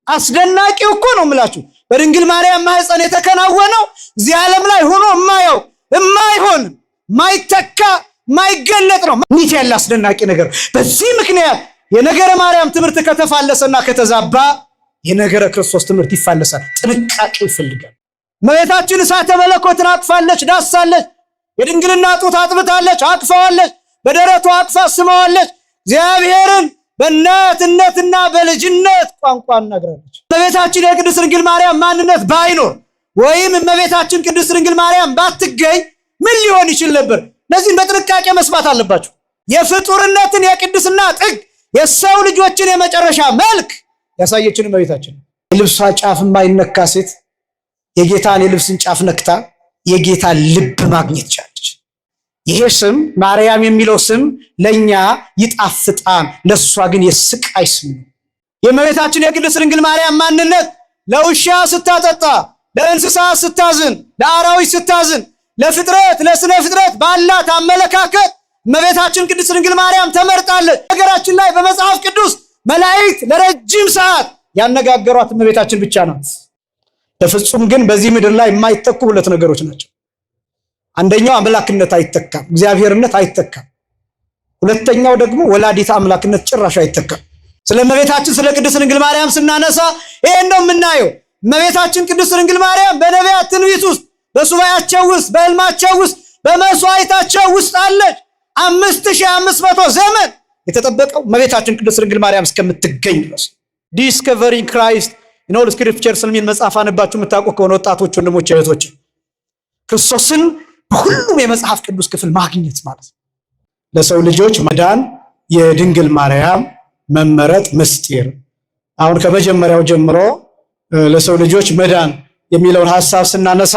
አስደናቂው እኮ ነው የምላችሁ። በድንግል ማርያም ማህፀን የተከናወነው እዚህ ዓለም ላይ ሆኖ የማየው የማይሆን ማይተካ ማይገለጥ ነው። እንዴት ያለ አስደናቂ ነገር! በዚህ ምክንያት የነገረ ማርያም ትምህርት ከተፋለሰና ከተዛባ የነገረ ክርስቶስ ትምህርት ይፋለሳል። ጥንቃቄ ይፈልጋል። እመቤታችን እሳተ መለኮትን አቅፋለች፣ ዳሳለች። የድንግልና ጡት አጥብታለች፣ አቅፋዋለች። በደረቷ አቅፋ ስማዋለች። እግዚአብሔርን በእናትነትና በልጅነት ቋንቋ እናግራለች። እመቤታችን የቅድስት ድንግል ማርያም ማንነት ባይኖር ወይም እመቤታችን ቅድስት ድንግል ማርያም ባትገኝ ምን ሊሆን ይችል ነበር? እነዚህን በጥንቃቄ መስማት አለባችሁ። የፍጡርነትን የቅድስና ጥግ፣ የሰው ልጆችን የመጨረሻ መልክ ያሳየችን እመቤታችን። የልብሷ ጫፍ የማይነካ ሴት የጌታን የልብስን ጫፍ ነክታ የጌታን ልብ ማግኘት ቻለች። ይሄ ስም ማርያም የሚለው ስም ለኛ ይጣፍጣል፣ ለሷ ግን የስቃይ ስም ነው። የእመቤታችን የቅድስት ድንግል ማርያም ማንነት ለውሻ ስታጠጣ፣ ለእንስሳ ስታዝን፣ ለአራዊት ስታዝን፣ ለፍጥረት ለስነ ፍጥረት ባላት አመለካከት እመቤታችን ቅድስት ድንግል ማርያም ተመርጣለች። ነገራችን ላይ በመጽሐፍ ቅዱስ መላእክት ለረጅም ሰዓት ያነጋገሯት እመቤታችን ብቻ ናት። በፍጹም ግን በዚህ ምድር ላይ የማይተኩ ሁለት ነገሮች ናቸው። አንደኛው አምላክነት አይተካም፣ እግዚአብሔርነት አይተካም። ሁለተኛው ደግሞ ወላዲተ አምላክነት ጭራሽ አይተካም። ስለ እመቤታችን ስለ ቅድስት ድንግል ማርያም ስናነሳ ይሄን ነው የምናየው። እመቤታችን ቅድስት ድንግል ማርያም በነቢያት ትንቢት ውስጥ፣ በሱባኤያቸው ውስጥ፣ በሕልማቸው ውስጥ፣ በመስዋዕታቸው ውስጥ አለች። 5500 ዘመን የተጠበቀው እመቤታችን ቅድስት ድንግል ማርያም እስከምትገኝ ድረስ። ዲስከቨሪንግ ክራይስት ኢን ኦል ስክሪፕቸርስ የሚል መጽሐፍ አነባችሁ የምታውቁ ከሆነ ወጣቶች ወንድሞች እህቶች፣ ክርስቶስን በሁሉም የመጽሐፍ ቅዱስ ክፍል ማግኘት ማለት ነው። ለሰው ልጆች መዳን የድንግል ማርያም መመረጥ ምስጢር። አሁን ከመጀመሪያው ጀምሮ ለሰው ልጆች መዳን የሚለውን ሐሳብ ስናነሳ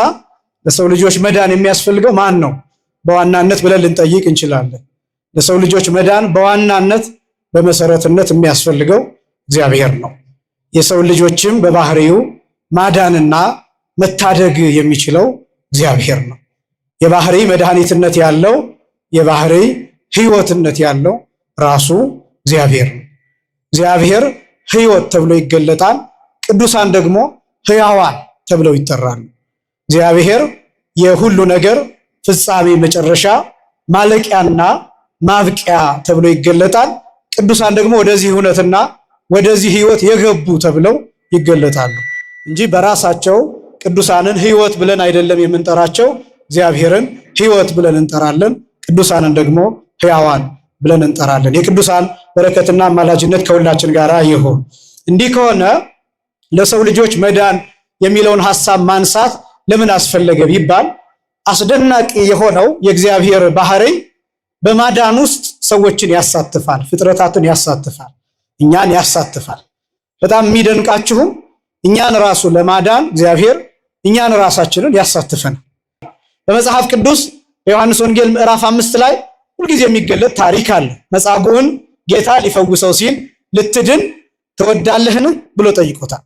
ለሰው ልጆች መዳን የሚያስፈልገው ማን ነው በዋናነት ብለን ልንጠይቅ እንችላለን። ለሰው ልጆች መዳን በዋናነት በመሰረትነት የሚያስፈልገው እግዚአብሔር ነው። የሰው ልጆችም በባህሪው ማዳንና መታደግ የሚችለው እግዚአብሔር ነው። የባህሪ መድኃኒትነት ያለው የባህሪ ሕይወትነት ያለው ራሱ እግዚአብሔር ነው። እግዚአብሔር ሕይወት ተብሎ ይገለጣል። ቅዱሳን ደግሞ ሕያዋን ተብለው ይጠራሉ። እግዚአብሔር የሁሉ ነገር ፍጻሜ፣ መጨረሻ፣ ማለቂያና ማብቂያ ተብሎ ይገለጣል። ቅዱሳን ደግሞ ወደዚህ እውነትና ወደዚህ ሕይወት የገቡ ተብለው ይገለጣሉ እንጂ በራሳቸው ቅዱሳንን ሕይወት ብለን አይደለም የምንጠራቸው። እግዚአብሔርን ሕይወት ብለን እንጠራለን፣ ቅዱሳንን ደግሞ ሕያዋን ብለን እንጠራለን። የቅዱሳን በረከትና አማላጅነት ከሁላችን ጋር ይሁን። እንዲህ ከሆነ ለሰው ልጆች መዳን የሚለውን ሐሳብ ማንሳት ለምን አስፈለገ ቢባል አስደናቂ የሆነው የእግዚአብሔር ባህሪ በማዳን ውስጥ ሰዎችን ያሳትፋል፣ ፍጥረታትን ያሳትፋል፣ እኛን ያሳትፋል። በጣም የሚደንቃችሁም እኛን ራሱ ለማዳን እግዚአብሔር እኛን ራሳችንን ያሳትፈናል። በመጽሐፍ ቅዱስ በዮሐንስ ወንጌል ምዕራፍ 5 ላይ ሁልጊዜ የሚገለጥ ታሪክ አለ። መጻጉዕን ጌታ ሊፈውሰው ሲል ልትድን ትወዳለህን ብሎ ጠይቆታል።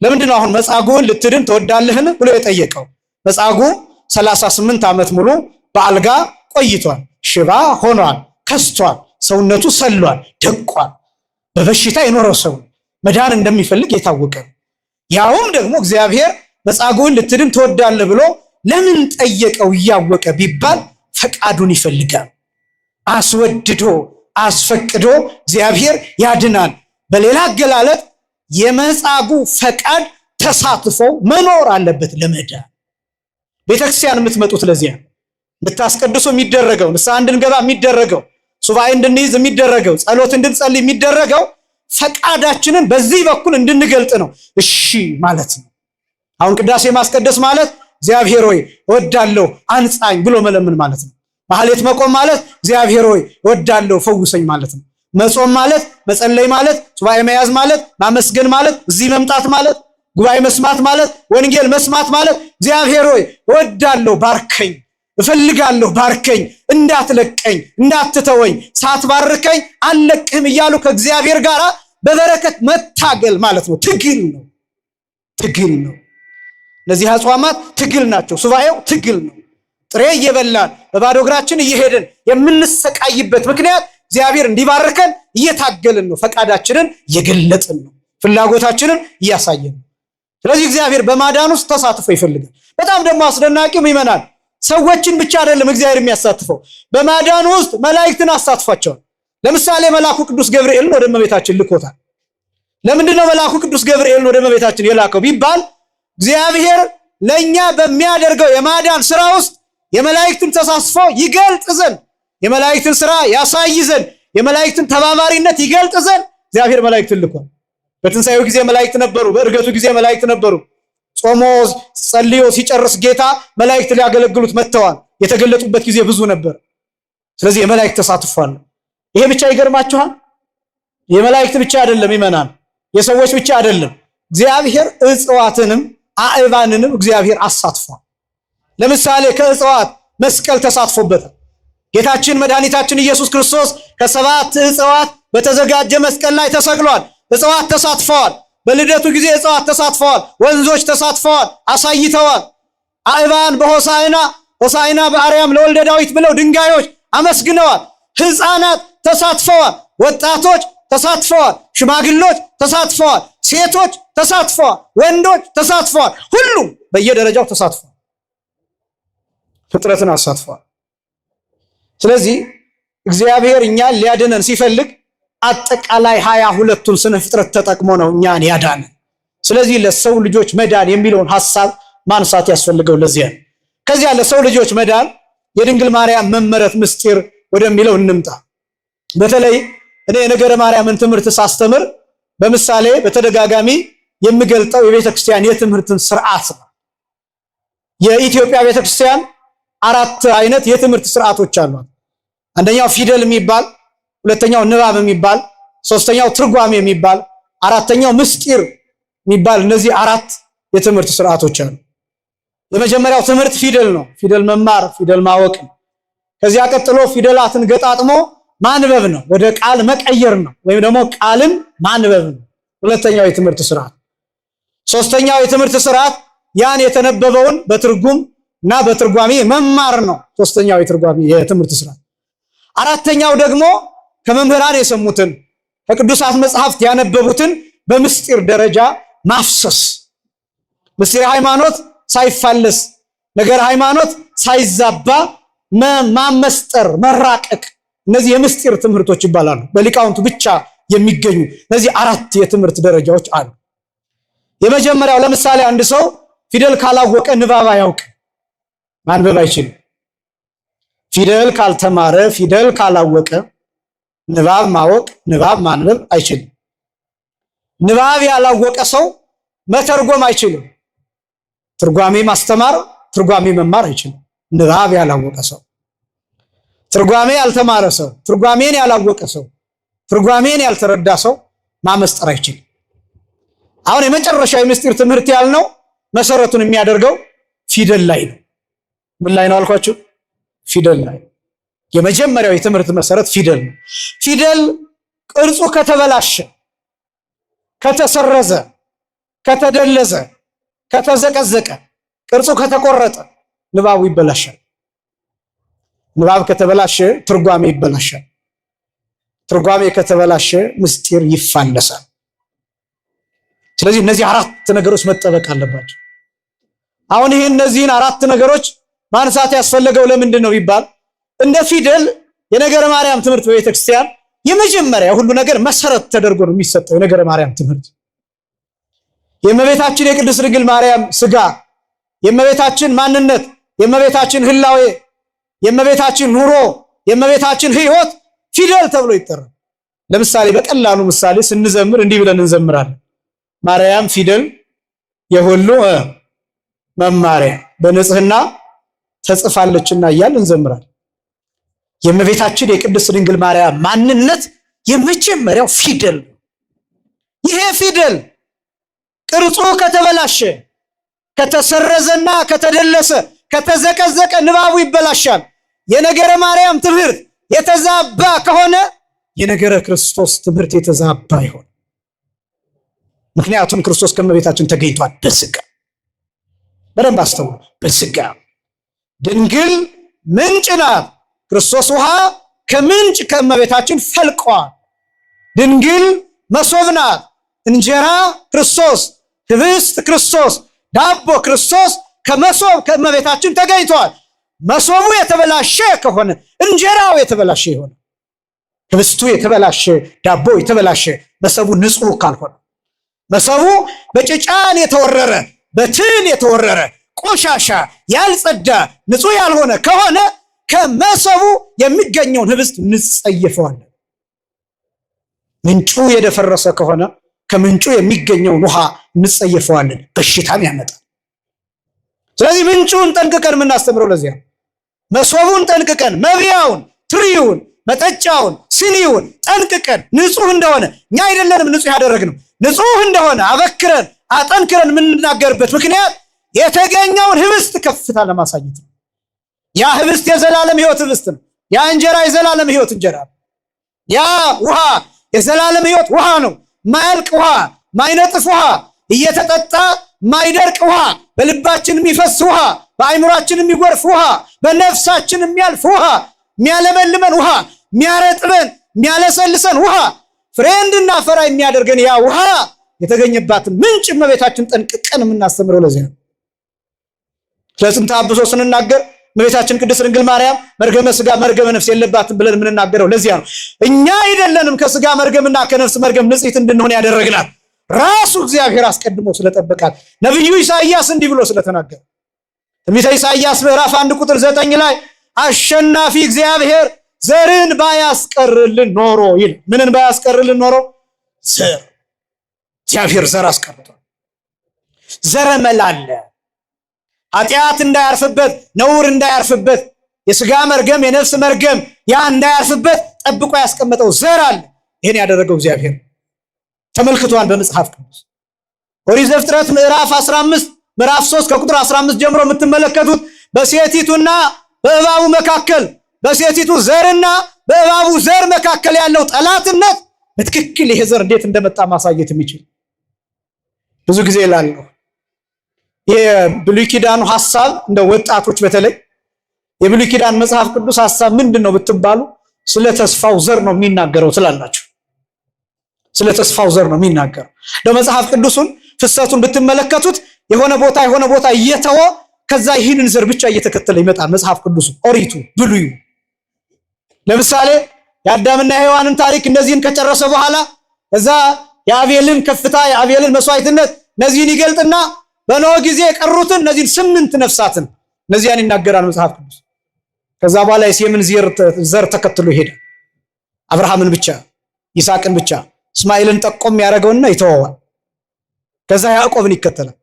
ለምንድን ነው አሁን መጻጉዕን ልትድን ትወዳለህን ብሎ የጠየቀው? መጻጉዕ 38 ዓመት ሙሉ በአልጋ ቆይቷል። ሽባ ሆኗል፣ ከስቷል፣ ሰውነቱ ሰሏል፣ ደቋል። በበሽታ የኖረ ሰው መዳን እንደሚፈልግ የታወቀ ያውም ደግሞ እግዚአብሔር መጻጉዕን ልትድን ትወዳለህ ብሎ ለምን ጠየቀው እያወቀ ቢባል ፈቃዱን ይፈልጋል። አስወድዶ አስፈቅዶ እግዚአብሔር ያድናል። በሌላ አገላለጥ የመጻጉዕ ፈቃድ ተሳትፎ መኖር አለበት ለመዳን። ቤተክርስቲያን የምትመጡት ለዚያ እንድታስቀድሱ የሚደረገው፣ ንስሐ እንድንገባ የሚደረገው፣ ሱባኤ እንድንይዝ የሚደረገው፣ ጸሎት እንድንጸልይ የሚደረገው ፈቃዳችንን በዚህ በኩል እንድንገልጥ ነው። እሺ ማለት ነው። አሁን ቅዳሴ ማስቀደስ ማለት እግዚአብሔር ሆይ እወዳለሁ አንጻኝ ብሎ መለምን ማለት ነው። ማህሌት መቆም ማለት እግዚአብሔር ሆይ እወዳለሁ ፈውሰኝ ማለት ነው። መጾም ማለት መጸለይ ማለት ሱባኤ መያዝ ማለት ማመስገን ማለት እዚህ መምጣት ማለት ጉባኤ መስማት ማለት ወንጌል መስማት ማለት እግዚአብሔር ሆይ እወዳለሁ ባርከኝ፣ እፈልጋለሁ ባርከኝ፣ እንዳትለቀኝ እንዳትተወኝ፣ ሳትባርከኝ አልለቅህም እያሉ ከእግዚአብሔር ጋር በበረከት መታገል ማለት ነው። ትግል ነው፣ ትግል ነው። እነዚህ አጽዋማት ትግል ናቸው። ሱባኤው ትግል ነው። ጥሬ እየበላን በባዶ እግራችን እየሄድን የምንሰቃይበት ምክንያት እግዚአብሔር እንዲባርከን እየታገልን ነው። ፈቃዳችንን እየገለጥን ነው። ፍላጎታችንን እያሳየን። ስለዚህ እግዚአብሔር በማዳን ውስጥ ተሳትፎ ይፈልጋል። በጣም ደግሞ አስደናቂው ይመናል ሰዎችን ብቻ አይደለም እግዚአብሔር የሚያሳትፈው፣ በማዳን ውስጥ መላእክትን አሳትፏቸዋል። ለምሳሌ መልአኩ ቅዱስ ገብርኤልን ወደ እመቤታችን ልኮታል። ለምንድነው መልአኩ ቅዱስ ገብርኤልን ወደ እመቤታችን የላከው ቢባል እግዚአብሔር ለኛ በሚያደርገው የማዳን ስራ ውስጥ የመላእክትን ተሳትፎ ይገልጥ ዘንድ፣ የመላእክትን ስራ ያሳይ ዘንድ፣ የመላእክትን ተባባሪነት ይገልጥ ዘንድ እግዚአብሔር መላእክትን ልኳል። በትንሣኤው ጊዜ መላእክት ነበሩ፣ በእርገቱ ጊዜ መላእክት ነበሩ። ጾሞ ጸልዮ ሲጨርስ ጌታ መላእክት ሊያገለግሉት መጥተዋል። የተገለጡበት ጊዜ ብዙ ነበር። ስለዚህ የመላእክት ተሳትፏል። ይሄ ብቻ ይገርማችኋል። የመላእክት ብቻ አይደለም ይመናል፣ የሰዎች ብቻ አይደለም። እግዚአብሔር እጽዋትንም አእባንንም እግዚአብሔር አሳትፏል። ለምሳሌ ከእጽዋት መስቀል ተሳትፎበታል። ጌታችን መድኃኒታችን ኢየሱስ ክርስቶስ ከሰባት እጽዋት በተዘጋጀ መስቀል ላይ ተሰቅሏል። እጽዋት ተሳትፈዋል። በልደቱ ጊዜ እጽዋት ተሳትፈዋል። ወንዞች ተሳትፈዋል፣ አሳይተዋል። አእባን በሆሳዕና ሆሳዕና በአርያም ለወልደ ዳዊት ብለው ድንጋዮች አመስግነዋል። ሕፃናት ተሳትፈዋል፣ ወጣቶች ተሳትፈዋል፣ ሽማግሎች ተሳትፈዋል፣ ሴቶች ተሳትፈዋል፣ ወንዶች ተሳትፈዋል። ሁሉም በየደረጃው ተሳትፈዋል፣ ፍጥረትን አሳትፈዋል። ስለዚህ እግዚአብሔር እኛን ሊያድነን ሲፈልግ አጠቃላይ 22ቱን ስነ ፍጥረት ተጠቅሞ ነው እኛን ያዳነን። ስለዚህ ለሰው ልጆች መዳን የሚለውን ሐሳብ ማንሳት ያስፈልገው ለዚህ ነው። ከዚያ ለሰው ልጆች መዳን የድንግል ማርያም መመረት ምስጢር ወደሚለው እንምጣ። በተለይ እኔ የነገረ ማርያምን ትምህርት ሳስተምር በምሳሌ በተደጋጋሚ የሚገልጠው የቤተክርስቲያን የትምህርትን ስርዓት ነው። የኢትዮጵያ ቤተክርስቲያን 4 አይነት የትምህርት ስርዓቶች አሏት። አንደኛው ፊደል የሚባል፣ ሁለተኛው ንባብ የሚባል፣ ሶስተኛው ትርጓሜ የሚባል፣ አራተኛው ምስጢር የሚባል፣ እነዚህ 4 የትምህርት ስርዓቶች አሉ። የመጀመሪያው ትምህርት ፊደል ነው። ፊደል መማር፣ ፊደል ማወቅ። ከዚያ ቀጥሎ ፊደላትን ገጣጥሞ ማንበብ ነው፣ ወደ ቃል መቀየር ነው፣ ወይም ደግሞ ቃልን ማንበብ ነው ሁለተኛው የትምህርት ስርዓት። ሶስተኛው የትምህርት ስርዓት ያን የተነበበውን በትርጉም እና በትርጓሜ መማር ነው፣ ሶስተኛው የትምህርት ስርዓት። አራተኛው ደግሞ ከመምህራን የሰሙትን ከቅዱሳት መጽሐፍት ያነበቡትን በምስጢር ደረጃ ማፍሰስ፣ ምስጢር ሃይማኖት ሳይፋለስ፣ ነገር ሃይማኖት ሳይዛባ ማመስጠር፣ መራቀቅ፣ እነዚህ የምስጢር ትምህርቶች ይባላሉ። በሊቃውንቱ ብቻ የሚገኙ እነዚህ 4 የትምህርት ደረጃዎች አሉ። የመጀመሪያው ለምሳሌ አንድ ሰው ፊደል ካላወቀ ንባብ አያውቅም፣ ማንበብ አይችልም። ፊደል ካልተማረ፣ ፊደል ካላወቀ ንባብ ማወቅ፣ ንባብ ማንበብ አይችልም። ንባብ ያላወቀ ሰው መተርጎም አይችልም። ትርጓሜ ማስተማር፣ ትርጓሜ መማር አይችልም። ንባብ ያላወቀ ሰው፣ ትርጓሜ ያልተማረ ሰው፣ ትርጓሜን ያላወቀ ሰው፣ ትርጓሜን ያልተረዳ ሰው ማመስጠር አይችልም። አሁን የመጨረሻው የምስጢር ትምህርት ያልነው መሰረቱን የሚያደርገው ፊደል ላይ ነው። ምን ላይ ነው አልኳችሁ? ፊደል ላይ። የመጀመሪያው የትምህርት መሰረት ፊደል ነው። ፊደል ቅርጹ ከተበላሸ፣ ከተሰረዘ፣ ከተደለዘ፣ ከተዘቀዘቀ፣ ቅርጹ ከተቆረጠ ንባቡ ይበላሻል። ንባብ ከተበላሸ ትርጓሜ ይበላሻል። ትርጓሜ ከተበላሸ ምስጢር ይፋለሳል። ስለዚህ እነዚህ 4 ነገሮች መጠበቅ አለባቸው። አሁን ይሄ እነዚህን 4 ነገሮች ማንሳት ያስፈልገው ለምንድን ነው ቢባል እንደ ፊደል የነገረ ማርያም ትምህርት በቤተክርስቲያን የመጀመሪያ ሁሉ ነገር መሰረት ተደርጎ ነው የሚሰጠው። የነገረ ማርያም ትምህርት የእመቤታችን የቅድስት ድንግል ማርያም ስጋ፣ የእመቤታችን ማንነት፣ የእመቤታችን ህላዌ፣ የእመቤታችን ኑሮ፣ የእመቤታችን ህይወት ፊደል ተብሎ ይጠራል። ለምሳሌ በቀላሉ ምሳሌ ስንዘምር እንዲህ ብለን እንዘምራለን። ማርያም ፊደል የሁሉ መማሪያ በንጽህና ተጽፋለችና እያልን እንዘምራለን። የእመቤታችን የቅድስት ድንግል ማርያም ማንነት የመጀመሪያው ፊደል ነው። ይሄ ፊደል ቅርጹ ከተበላሸ፣ ከተሰረዘና ከተደለሰ፣ ከተዘቀዘቀ ንባቡ ይበላሻል። የነገረ ማርያም ትምህርት የተዛባ ከሆነ የነገረ ክርስቶስ ትምህርት የተዛባ ይሆን። ምክንያቱም ክርስቶስ ከእመቤታችን ተገኝቷል በስጋ። በደንብ አስተውሉ። በስጋ ድንግል ምንጭ ናት። ክርስቶስ ውሃ ከምንጭ ከእመቤታችን ፈልቋል። ድንግል መሶብ ናት። እንጀራ ክርስቶስ፣ ህብስት ክርስቶስ፣ ዳቦ ክርስቶስ ከመሶብ ከእመቤታችን ተገኝቷል። መሶቡ የተበላሸ ከሆነ እንጀራው የተበላሸ ይሆናል። ህብስቱ የተበላሸ፣ ዳቦ የተበላሸ፣ መሶቡ ንጹህ ካልሆነ፣ መሶቡ በጭጫን የተወረረ በትል የተወረረ ቆሻሻ ያልጸዳ ንጹህ ያልሆነ ከሆነ ከመሶቡ የሚገኘውን ህብስት እንጸየፈዋለን። ምንጩ የደፈረሰ ከሆነ ከምንጩ የሚገኘውን ውሃ እንጸየፈዋለን፣ በሽታም ያመጣል። ስለዚህ ምንጩን ጠንቅቀን የምናስተምረው ለዚያ መሶቡን ጠንቅቀን መብያውን፣ ትሪውን፣ መጠጫውን፣ ስኒውን ጠንቅቀን ንጹህ እንደሆነ እኛ አይደለንም ንጹህ ያደረግነው፣ ንጹህ እንደሆነ አበክረን አጠንክረን የምንናገርበት ምክንያት የተገኘውን ህብስት ከፍታ ለማሳየት ነው። ያ ህብስት የዘላለም ህይወት ህብስት ነው። ያ እንጀራ የዘላለም ህይወት እንጀራ ነው። ያ ውሃ የዘላለም ህይወት ውሃ ነው። ማያልቅ ውሃ፣ ማይነጥፍ ውሃ፣ እየተጠጣ ማይደርቅ ውሃ፣ በልባችን የሚፈስ ውሃ፣ በአይምሯችን የሚጎርፍ ውሃ፣ በነፍሳችን የሚያልፍ ውሃ፣ የሚያለመልመን ውሃ፣ የሚያረጥበን የሚያለሰልሰን ውሃ፣ ፍሬ እንድናፈራ የሚያደርገን ያ ውሃ የተገኘባትን ምንጭ እመቤታችን ጠንቅቀን የምናስተምረው ለዚህ ነው። ስለጽንተ አብሶ ስንናገር እመቤታችን ቅድስት ድንግል ማርያም መርገመ ስጋ መርገመ ነፍስ የለባትም ብለን የምንናገረው ለዚያ ነው። እኛ አይደለንም ከስጋ መርገምና ከነፍስ መርገም ንጽሕት እንድንሆን ያደረግናል። ራሱ እግዚአብሔር አስቀድሞ ስለጠበቃት ነቢዩ ኢሳይያስ እንዲህ ብሎ ስለተናገረ ትንቢተ ኢሳይያስ ምዕራፍ 1 ቁጥር 9 ላይ አሸናፊ እግዚአብሔር ዘርን ባያስቀርልን ኖሮ ይል። ምንን ባያስቀርልን ኖሮ? ዘር። እግዚአብሔር ዘር አስቀርቷል። ዘረመል አለ። ኃጢአት እንዳያርፍበት፣ ነውር እንዳያርፍበት፣ የስጋ መርገም የነፍስ መርገም ያ እንዳያርፍበት ጠብቆ ያስቀመጠው ዘር አለ። ይህን ያደረገው እግዚአብሔር ተመልክቷል በመጽሐፍ ቅዱስ። ኦሪት ዘፍጥረት ምዕራፍ 15 ምዕራፍ 3 ከቁጥር 15 ጀምሮ የምትመለከቱት በሴቲቱና በእባቡ መካከል በሴቲቱ ዘርና በእባቡ ዘር መካከል ያለው ጠላትነት በትክክል ይሄ ዘር እንዴት እንደመጣ ማሳየት የሚችል ብዙ ጊዜ እላለሁ። የብሉይ ኪዳኑ ሐሳብ እንደ ወጣቶች በተለይ የብሉይ ኪዳን መጽሐፍ ቅዱስ ሐሳብ ምንድነው ብትባሉ ስለ ተስፋው ዘር ነው የሚናገረው ትላላችሁ። ስለ ተስፋው ዘር ነው የሚናገረው። ለመጽሐፍ ቅዱሱን ፍሰቱን ብትመለከቱት የሆነ ቦታ እየተወ ከዛ ይህንን ዘር ብቻ እየተከተለ ይመጣል መጽሐፍ ቅዱሱ ኦሪቱ ብሉዩ። ለምሳሌ የአዳምና የሔዋንን ታሪክ እነዚህን ከጨረሰ በኋላ ከዛ የአቤልን ከፍታ የአቤልን መስዋዕትነት እነዚህን ይገልጥና በኖህ ጊዜ የቀሩትን እነዚህን 8 ነፍሳትን እነዚያን ይናገራል መጽሐፍ ቅዱስ። ከዛ በኋላ የሴምን ዘር ተከትሎ ይሄዳል። አብርሃምን ብቻ ይስሐቅን ብቻ እስማኤልን ጠቆም ያደረገውና ይተወዋል። ከዛ ያዕቆብን ይከተላል።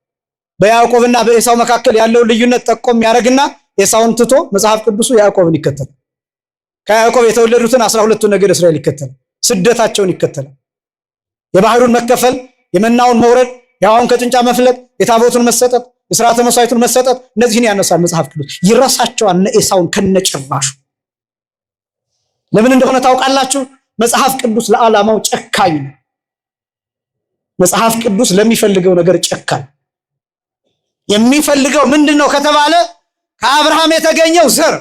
በያዕቆብና በኤሳው መካከል ያለውን ልዩነት ጠቆም ያደርግና ኤሳውን ትቶ መጽሐፍ ቅዱሱ ያዕቆብን ይከተላል። ከያዕቆብ የተወለዱትን 12ቱን ነገድ እስራኤል ይከተላል። ስደታቸውን ይከተላል። የባህሩን መከፈል፣ የመናውን መውረድ፣ የውሃውን ከጭንጫ መፍለቅ፣ የታቦቱን መሰጠት፣ የሥርዓተ መስዋዕቱን መሰጠት እነዚህን ያነሳል መጽሐፍ ቅዱስ። ይረሳቸዋል እነ ኤሳውን ከነጭራሹ። ለምን እንደሆነ ታውቃላችሁ? መጽሐፍ ቅዱስ ለዓላማው ጨካኝ ነው። መጽሐፍ ቅዱስ ለሚፈልገው ነገር ጨካኝ። የሚፈልገው ምንድነው ከተባለ ከአብርሃም የተገኘው ዘር፣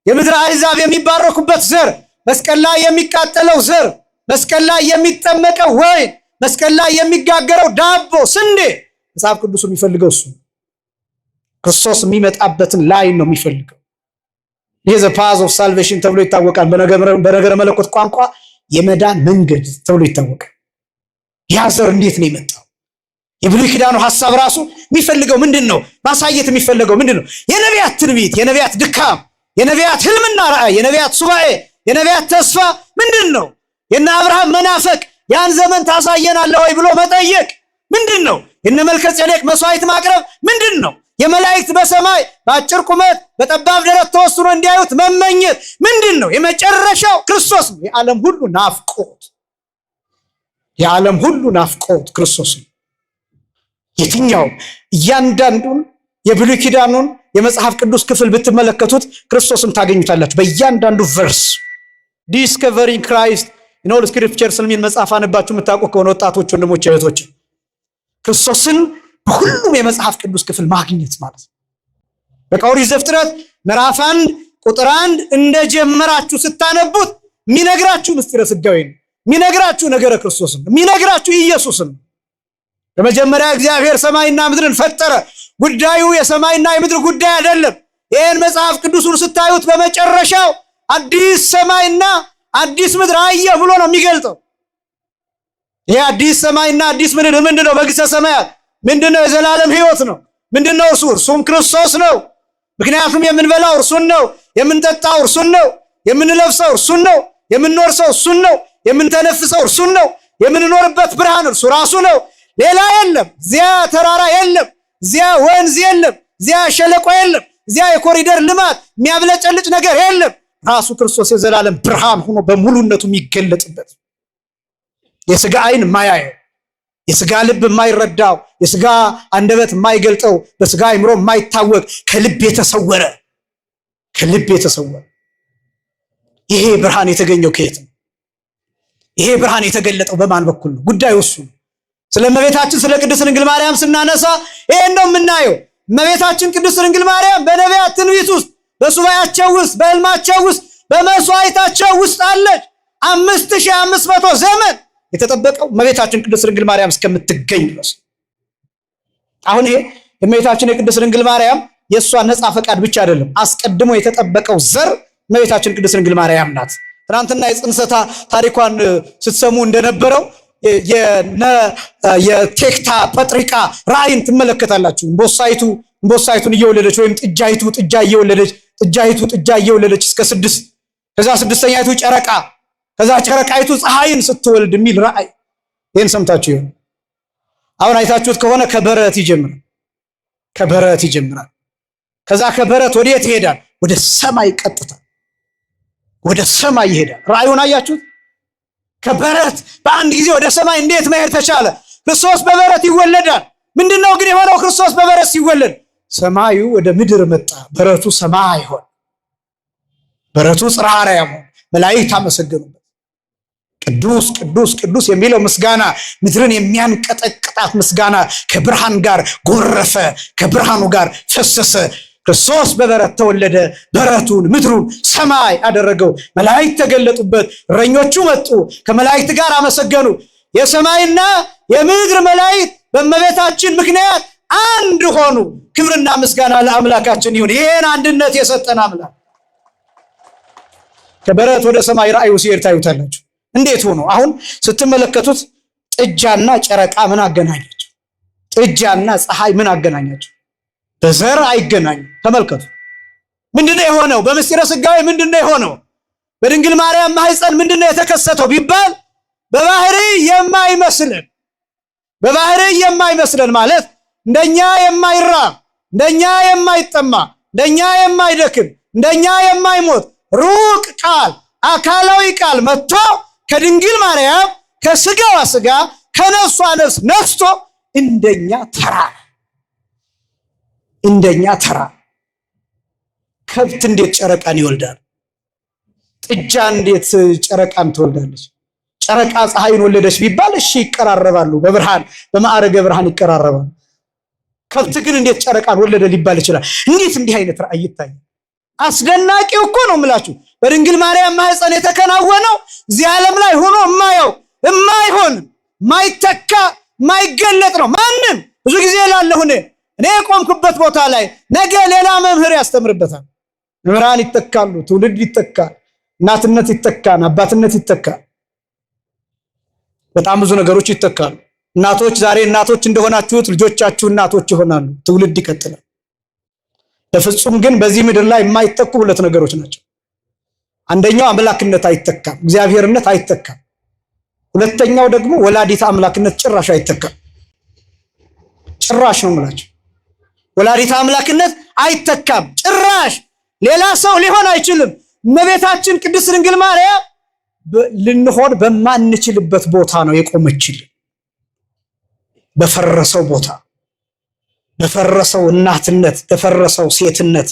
የምድር አሕዛብ የሚባረኩበት ዘር፣ መስቀል ላይ የሚቃጠለው ዘር፣ መስቀል ላይ የሚጠመቀው ወይን፣ መስቀል ላይ የሚጋገረው ዳቦ፣ ስንዴ። መጽሐፍ ቅዱስ የሚፈልገው እሱ ክርስቶስ የሚመጣበትን ላይ ነው የሚፈልገው። ይሄ ዘ ፓዝ ኦፍ ሳልቬሽን ተብሎ ይታወቃል። በነገረ መለኮት ቋንቋ የመዳን መንገድ ተብሎ ይታወቃል። ያ ዘር እንዴት ነው የመጣው? የብሉይ ኪዳኑ ሐሳብ ራሱ የሚፈልገው ምንድነው? ማሳየት የሚፈልገው ምንድነው? የነቢያት ትንቢት፣ የነቢያት ድካም፣ የነቢያት ህልምና ራእይ፣ የነቢያት ሱባኤ፣ የነቢያት ተስፋ ምንድነው? የነ አብርሃም መናፈቅ ያን ዘመን ታሳየናለህ ወይ ብሎ መጠየቅ ምንድነው? የነ መልከጼዴቅ መስዋዕት ማቅረብ ምንድነው? የመላእክት በሰማይ በአጭር ቁመት በጠባብ ደረት ተወስኖ እንዲያዩት መመኘት ምንድነው? የመጨረሻው ክርስቶስ ነው። የዓለም ሁሉ ናፍቆት፣ የዓለም ሁሉ ናፍቆት ክርስቶስ ነው። የትኛው እያንዳንዱን የብሉይ ኪዳኑን የመጽሐፍ ቅዱስ ክፍል ብትመለከቱት ክርስቶስን ታገኙታላችሁ። በእያንዳንዱ ቨርስ ዲስከቨሪንግ ክራይስት ኢን ኦል ስክሪፕቸርስ የሚል መጽሐፍ አንባችሁ የምታውቁ ከሆነ ወጣቶች፣ ወንድሞች፣ እህቶች ክርስቶስን በሁሉም የመጽሐፍ ቅዱስ ክፍል ማግኘት ማለት ነው። በኦሪት ዘፍጥረት ምዕራፍ 1 ቁጥር 1 እንደጀመራችሁ ስታነቡት የሚነግራችሁ ምስጢረ ሥጋዌ ነው። የሚነግራችሁ ነገረ ክርስቶስን የሚነግራችሁ ኢየሱስን። በመጀመሪያ እግዚአብሔር ሰማይና ምድርን ፈጠረ። ጉዳዩ የሰማይና የምድር ጉዳይ አይደለም። ይህን መጽሐፍ ቅዱስን ስታዩት በመጨረሻው አዲስ ሰማይና አዲስ ምድር አየ ብሎ ነው የሚገልጠው። ይህ አዲስ ሰማይና አዲስ ምድር ምንድነው? መንግሥተ ሰማያት ምንድነው? የዘላለም ሕይወት ነው። ምንድነው እርሱ? እርሱም ክርስቶስ ነው። ምክንያቱም የምንበላው እርሱን ነው፣ የምንጠጣው እርሱን ነው፣ የምንለብሰው እርሱን ነው፣ የምንኖርሰው እርሱን ነው፣ የምንተነፍሰው እርሱን ነው። የምንኖርበት ብርሃን እርሱ ራሱ ነው። ሌላ የለም። እዚያ ተራራ የለም፣ እዚያ ወንዝ የለም፣ እዚያ ሸለቆ የለም፣ እዚያ የኮሪደር ልማት የሚያብለጨልጭ ነገር የለም። ራሱ ክርስቶስ የዘላለም ብርሃን ሆኖ በሙሉነቱ የሚገለጥበት የሥጋ ዓይን የማያየው የሥጋ ልብ የማይረዳው የሥጋ አንደበት የማይገልጠው በሥጋ አእምሮ የማይታወቅ ከልብ የተሰወረ ይሄ ብርሃን የተገኘው ከየት ነው? ይሄ ብርሃን የተገለጠው በማን በኩል ነው? ጉዳዩ እሱ ነው። ስለ እመቤታችን ስለ ቅድስት ድንግል ማርያም ስናነሳ ይሄን ነው የምናየው። እመቤታችን ቅድስት ድንግል ማርያም በነቢያት ትንቢት ውስጥ በሱባኤያቸው ውስጥ በሕልማቸው ውስጥ በመስዋዕታቸው ውስጥ አለች። 5500 ዘመን የተጠበቀው እመቤታችን ቅድስት ድንግል ማርያም እስከምትገኝ ድረስ። አሁን ይሄ እመቤታችን የቅድስት ድንግል ማርያም የእሷ ነፃ ፈቃድ ብቻ አይደለም። አስቀድሞ የተጠበቀው ዘር እመቤታችን ቅድስት ድንግል ማርያም ናት። ትናንትና የጽንሰታ ታሪኳን ስትሰሙ እንደነበረው የቴክታ ጴጥሪቃ ራእይን ትመለከታላችሁ። እንቦሳይቱን እየወለደች ወይም ጥጃይቱ ጥጃ እየወለደች እስከ 6 ከዛ 6ኛይቱ ጨረቃ ከዛ ጨረቃይቱ ፀሐይን ስትወልድ የሚል ራእይ ይህን ሰምታችሁ ይሆን? አሁን አይታችሁት ከሆነ ከበረት ይጀምራል። ከዛ ከበረት ወዴት ይሄዳል? ወደ ሰማይ ቀጥታ ወደ ሰማይ ይሄዳል። ራእዩን አያችሁት? ከበረት በአንድ ጊዜ ወደ ሰማይ እንዴት መሄድ ተቻለ? ክርስቶስ በበረት ይወለዳል። ምንድነው ግን የሆነው? ክርስቶስ በበረት ሲወለድ ሰማዩ ወደ ምድር መጣ። በረቱ ሰማይ ሆነ። በረቱ ጽርሐ አርያም ሆነ። መላእክት አመሰገኑበት። ቅዱስ ቅዱስ ቅዱስ የሚለው ምስጋና ምድርን የሚያንቀጠቅጣት ምስጋና ከብርሃን ጋር ጎረፈ፣ ከብርሃኑ ጋር ፈሰሰ። ክርስቶስ በበረት ተወለደ። በረቱን ምድሩን ሰማይ አደረገው። መላእክት ተገለጡበት። እረኞቹ መጡ፣ ከመላእክት ጋር አመሰገኑ። የሰማይና የምድር መላእክት በእመቤታችን ምክንያት አንድ ሆኑ። ክብርና ምስጋና ለአምላካችን ይሁን። ይሄን አንድነት የሰጠን አምላክ ከበረት ወደ ሰማይ ራእዩ ሲሄድ ታዩታላችሁ። እንዴት ሆኖ? አሁን ስትመለከቱት ጥጃና ጨረቃ ምን አገናኛቸው? ጥጃና ፀሐይ ምን አገናኛቸው? በዘር አይገናኙ። ተመልከቱ። ምንድነው የሆነው? በምስጢረ ሥጋዌ ምንድነው የሆነው? በድንግል ማርያም ማህፀን ምንድነው የተከሰተው ቢባል በባህሪ የማይመስለን ማለት እንደኛ የማይራብ፣ እንደኛ የማይጠማ፣ እንደኛ የማይደክም፣ እንደኛ የማይሞት ሩቅ ቃል አካላዊ ቃል መጥቶ ከድንግል ማርያም ከስጋዋ ስጋ ከነፍሷ ነፍስ ነስቶ እንደኛ ተራ ከብት እንዴት ጨረቃን ይወልዳል? ጥጃ እንዴት ጨረቃን ትወልዳለች? ጨረቃ ፀሐይን ወለደች ቢባል እሺ ይቀራረባሉ፣ በብርሃን በማዕረገ ብርሃን ይቀራረባሉ። ከብት ግን እንዴት ጨረቃን ወለደ ሊባል ይችላል? እንዴት እንዲህ አይነት ራእይ ይታያል? አስደናቂው እኮ ነው የምላችሁ። በድንግል ማርያም ማህፀን የተከናወነው እዚህ ዓለም ላይ ሆኖ የማየው የማይሆን ማይተካ ማይገለጥ ነው። ማንም ብዙ ጊዜ ላለሁ እኔ የቆምኩበት ቦታ ላይ ነገ ሌላ መምህር ያስተምርበታል። መምህራን ይተካሉ፣ ትውልድ ይተካል፣ እናትነት ይተካል፣ አባትነት ይተካል፣ በጣም ብዙ ነገሮች ይተካሉ። እናቶች ዛሬ እናቶች እንደሆናችሁት ልጆቻችሁ እናቶች ይሆናሉ፣ ትውልድ ይቀጥላል። በፍጹም ግን በዚህ ምድር ላይ የማይተኩ ሁለት ነገሮች ናቸው። አንደኛው አምላክነት አይተካም፣ እግዚአብሔርነት አይተካም። ሁለተኛው ደግሞ ወላዲተ አምላክነት ጭራሽ አይተካም። ጭራሽ ነው የምላችሁ፣ ወላዲተ አምላክነት አይተካም ጭራሽ። ሌላ ሰው ሊሆን አይችልም። እመቤታችን ቅድስት ድንግል ማርያም ልንሆን በማንችልበት ቦታ ነው የቆመችልን። በፈረሰው ቦታ፣ በፈረሰው እናትነት፣ በፈረሰው ሴትነት፣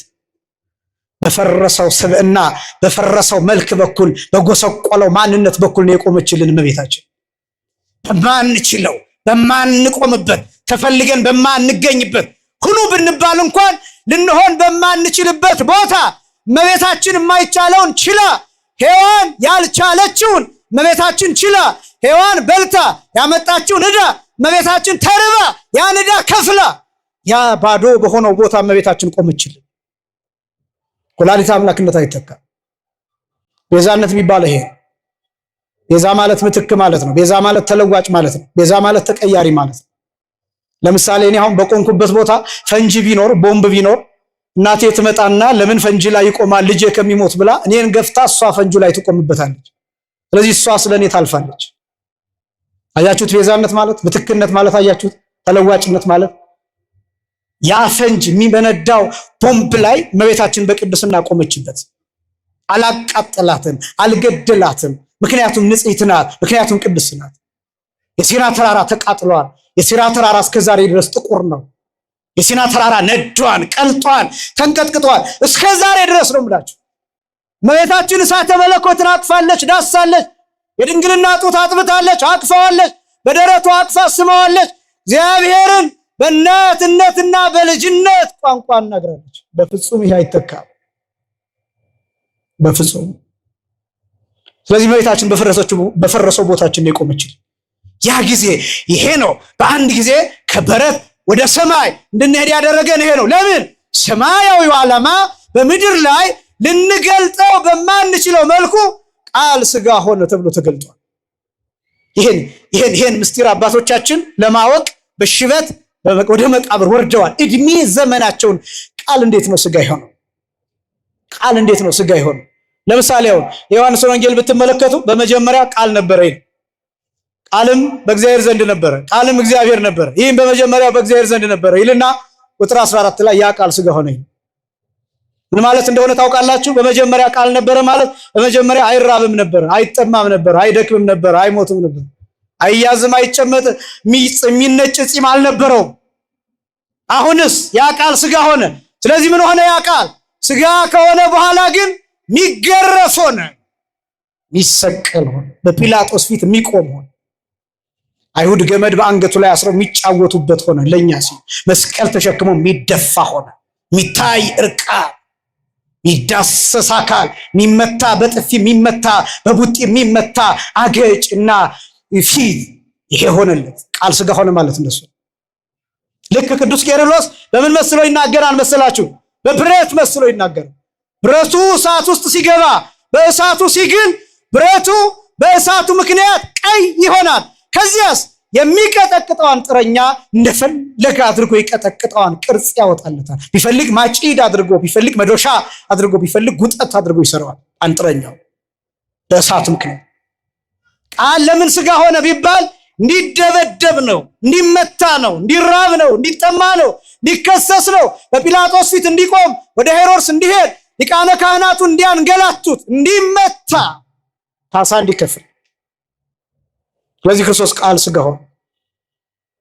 በፈረሰው ስብዕና፣ በፈረሰው መልክ በኩል በጎሰቆለው ማንነት በኩል ነው የቆመችልን እመቤታችን። በማንችለው በማንቆምበት ተፈልገን በማንገኝበት ሁሉ ብንባል እንኳን ልንሆን በማንችልበት ቦታ እመቤታችን የማይቻለውን ችላ ሔዋን ያልቻለችውን እመቤታችን ችላ ሔዋን በልታ ያመጣችውን ዕዳ እመቤታችን ተርባ ያን ዕዳ ከፍላ ያ ባዶ በሆነው ቦታ እመቤታችን ቆመችልን። ወላዲተ አምላክነት አይተካም። ቤዛነት የሚባለው ይሄ ቤዛ ማለት ምትክ ማለት ነው። ቤዛ ማለት ተለዋጭ ማለት ነው። ቤዛ ማለት ተቀያሪ ማለት ነው። ለምሳሌ እኔ አሁን በቆንኩበት ቦታ ፈንጂ ቢኖር ቦምብ ቢኖር እናቴ ትመጣና ለምን ፈንጂ ላይ ይቆማል ልጄ ከሚሞት ብላ እኔን ገፍታ እሷ ፈንጁ ላይ ትቆምበታለች። ስለዚህ እሷ ስለኔ ታልፋለች። አያችሁት? ቤዛነት ማለት ምትክነት ማለት አያችሁት? ተለዋጭነት ማለት ያ ፈንጅ የሚመነዳው ቦምብ ላይ እመቤታችን በቅድስና ቆመችበት። አላቃጠላትም፣ አልገደላትም። ምክንያቱም ንጽሕት ናት፣ ምክንያቱም ቅድስት ናት። የሲና ተራራ ተቃጥሏል። የሲና ተራራ እስከዛሬ ድረስ ጥቁር ነው። የሲና ተራራ ነዷን፣ ቀልጧን፣ ተንቀጥቅጧል እስከዛሬ ድረስ ነው የምላችሁ። እመቤታችን እሳተ መለኮትን አቅፋለች፣ ዳሳለች። የድንግልና ጡት አጥብታለች፣ አቅፋዋለች። በደረቷ አቅፋ ስማዋለች። እግዚአብሔርን በእናትነትና በልጅነት ቋንቋ እናግራለች። በፍጹም ይሄ አይተካም፣ በፍጹም። ስለዚህ እመቤታችን በፈረሰው ቦታችን ነው የቆመችልን። ያ ጊዜ ይሄ ነው። በአንድ ጊዜ ከበረት ወደ ሰማይ እንድንሄድ ያደረገን ይሄ ነው። ለምን? ሰማያዊው ዓላማ በምድር ላይ ልንገልጠው በማንችለው መልኩ ቃል ሥጋ ሆነ ተብሎ ተገልጧል። ይሄን ምስጢር አባቶቻችን ለማወቅ በሽበት ወደ መቃብር ወርደዋል። እድሜ ዘመናቸውን ቃል እንዴት ነው ሥጋ ይሆነው? ቃል እንዴት ነው ሥጋ ይሆነው? ለምሳሌ አሁን የዮሐንስ ወንጌል ብትመለከቱ በመጀመሪያ ቃል ነበረ፣ ቃልም በእግዚአብሔር ዘንድ ነበረ፣ ቃልም እግዚአብሔር ነበረ፣ ይህም በመጀመሪያው በእግዚአብሔር ዘንድ ነበረ ይልና ቁጥር 14 ላይ ያ ቃል ሥጋ ሆነ። ምን ማለት እንደሆነ ታውቃላችሁ? በመጀመሪያ ቃል ነበረ ማለት በመጀመሪያ አይራብም ነበር፣ አይጠማም ነበር፣ አይደክምም ነበር፣ አይሞትም ነበር፣ አይያዝም፣ አይጨመጥ፣ የሚነጭ ፂም አልነበረውም። አሁንስ ያ ቃል ሥጋ ሆነ። ስለዚህ ምን ሆነ? ያ ቃል ሥጋ ከሆነ በኋላ ግን ሚገረፍ ሆነ፣ ሚሰቀል ሆነ፣ በጲላጦስ ፊት የሚቆም ሆነ። አይሁድ ገመድ በአንገቱ ላይ አስረው የሚጫወቱበት ሆነ። ለኛ ሲል መስቀል ተሸክሞ የሚደፋ ሆነ። ሚታይ እርቃን፣ ሚዳሰስ አካል፣ የሚመታ በጥፊ የሚመታ በቡጢ የሚመታ አገጭ እና ፊት፣ ይሄ ሆነለት። ቃል ሥጋ ሆነ ማለት እንደሱ። ልክ ቅዱስ ቄርሎስ በምን መስሎ ይናገራል መሰላችሁ? በብረት መስሎ ይናገራል። ብረቱ እሳት ውስጥ ሲገባ በእሳቱ ሲግል ብረቱ በእሳቱ ምክንያት ቀይ ይሆናል። ከዚያስ የሚቀጠቅጠዋን ጥረኛ እንደፈለገ አድርጎ ይቀጠቅጠዋን ቅርጽ ያወጣለታል። ቢፈልግ ማጭድ አድርጎ፣ ቢፈልግ መዶሻ አድርጎ፣ ቢፈልግ ጉጠት አድርጎ ይሰራዋል። አንጥረኛው በእሳቱ ምክንያት። ቃል ለምን ሥጋ ሆነ ቢባል እንዲደበደብ ነው፣ እንዲመታ ነው፣ እንዲራብ ነው፣ እንዲጠማ ነው፣ እንዲከሰስ ነው፣ በጲላጦስ ፊት እንዲቆም፣ ወደ ሄሮድስ እንዲሄድ፣ ሊቃነ ካህናቱ እንዲያንገላቱት፣ እንዲመታ፣ ካሳ እንዲከፍል። ስለዚህ ክርስቶስ ቃል ሥጋ ሆነ።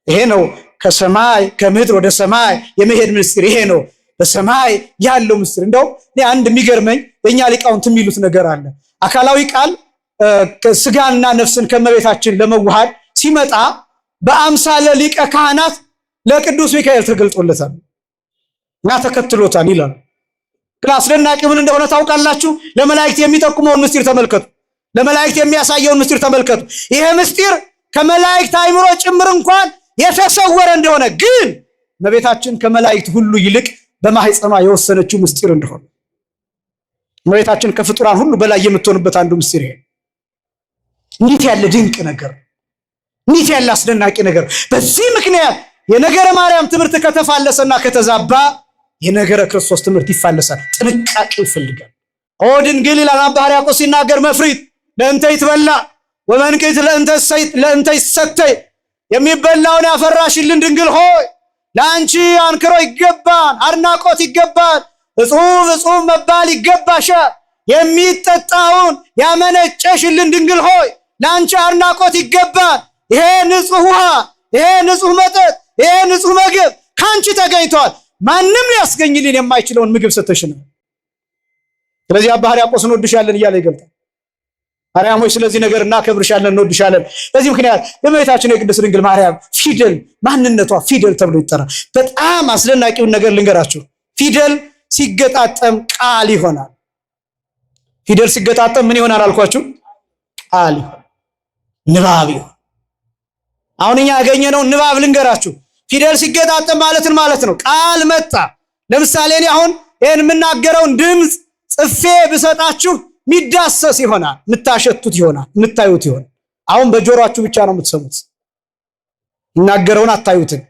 ይሄ ነው ከሰማይ ከምድር ወደ ሰማይ የመሄድ ምስጢር። ይሄ ነው በሰማይ ያለው ምስጢር። እንደው አንድ የሚገርመኝ የኛ ሊቃውንት የሚሉት ነገር አለ። አካላዊ ቃል ሥጋና ነፍስን ከመቤታችን ለመዋሃድ ሲመጣ በአምሳለ ሊቀ ካህናት ለቅዱስ ሚካኤል ተገልጦለታል እና ተከትሎታል ይላል። ግን አስደናቂ ምን እንደሆነ ታውቃላችሁ? ለመላእክት የሚጠቁመውን ምስጢር ተመልከቱ። ለመላእክት የሚያሳየውን ምስጢር ተመልከቱ። ይሄ ምስጢር ከመላእክት አእምሮ ጭምር እንኳን የተሰወረ እንደሆነ ግን እመቤታችን ከመላእክት ሁሉ ይልቅ በማህፀኗ የወሰነችው ምስጢር እንደሆነ እመቤታችን ከፍጡራን ሁሉ በላይ የምትሆንበት አንዱ ምስጢር ይሄ። እንዴት ያለ ድንቅ ነገር! እንዴት ያለ አስደናቂ ነገር! በዚህ ምክንያት የነገረ ማርያም ትምህርት ከተፋለሰና ከተዛባ የነገረ ክርስቶስ ትምህርት ይፋለሳል። ጥንቃቄ ይፈልጋል። ኦ ድንግል ይላል አባ ሕርያቆስ ሲናገር መፍሪት ለእንተ ይትበላ ወመንቅት ለእንተ ይሰተይ፣ የሚበላውን ያፈራሽልን ድንግል ሆይ ለአንቺ አንክሮ ይገባል፣ አድናቆት ይገባል፣ እጹብ እጹብ መባል ይገባሻል። የሚጠጣውን ያመነጨሽልን ድንግል ሆይ ለአንቺ አድናቆት ይገባል። ይሄ ንጹህ ውሃ፣ ይሄ ንጹህ መጠጥ፣ ይሄ ንጹህ ምግብ ካንቺ ተገኝቷል። ማንም ሊያስገኝልን የማይችለውን ምግብ ሰተሽናል። ስለዚህ አባ ሕርያቆስ እንወድሻለን እያለ ይገልጣል። ማርያም ሆይ ስለዚህ ነገር እናከብርሻለን፣ እንወድሻለን። በዚህ ምክንያት የእመቤታችን የቅድስት ድንግል ማርያም ፊደል ማንነቷ ፊደል ተብሎ ይጠራል። በጣም አስደናቂውን ነገር ልንገራችሁ። ፊደል ሲገጣጠም ቃል ይሆናል። ፊደል ሲገጣጠም ምን ይሆናል አልኳችሁ? ቃል ይሆናል። ንባብ ይሁን። አሁን እኛ ያገኘነው ንባብ ልንገራችሁ። ፊደል ሲገጣጠም ማለት ነው። ቃል መጣ። ለምሳሌ እኔ አሁን ይሄን የምናገረውን ድምፅ ጽፌ ብሰጣችሁ ሚዳሰስ ይሆናል፣ ምታሸቱት ይሆናል፣ ምታዩት ይሆናል። አሁን በጆሮአችሁ ብቻ ነው የምትሰሙት። እናገረውን አታዩትም፣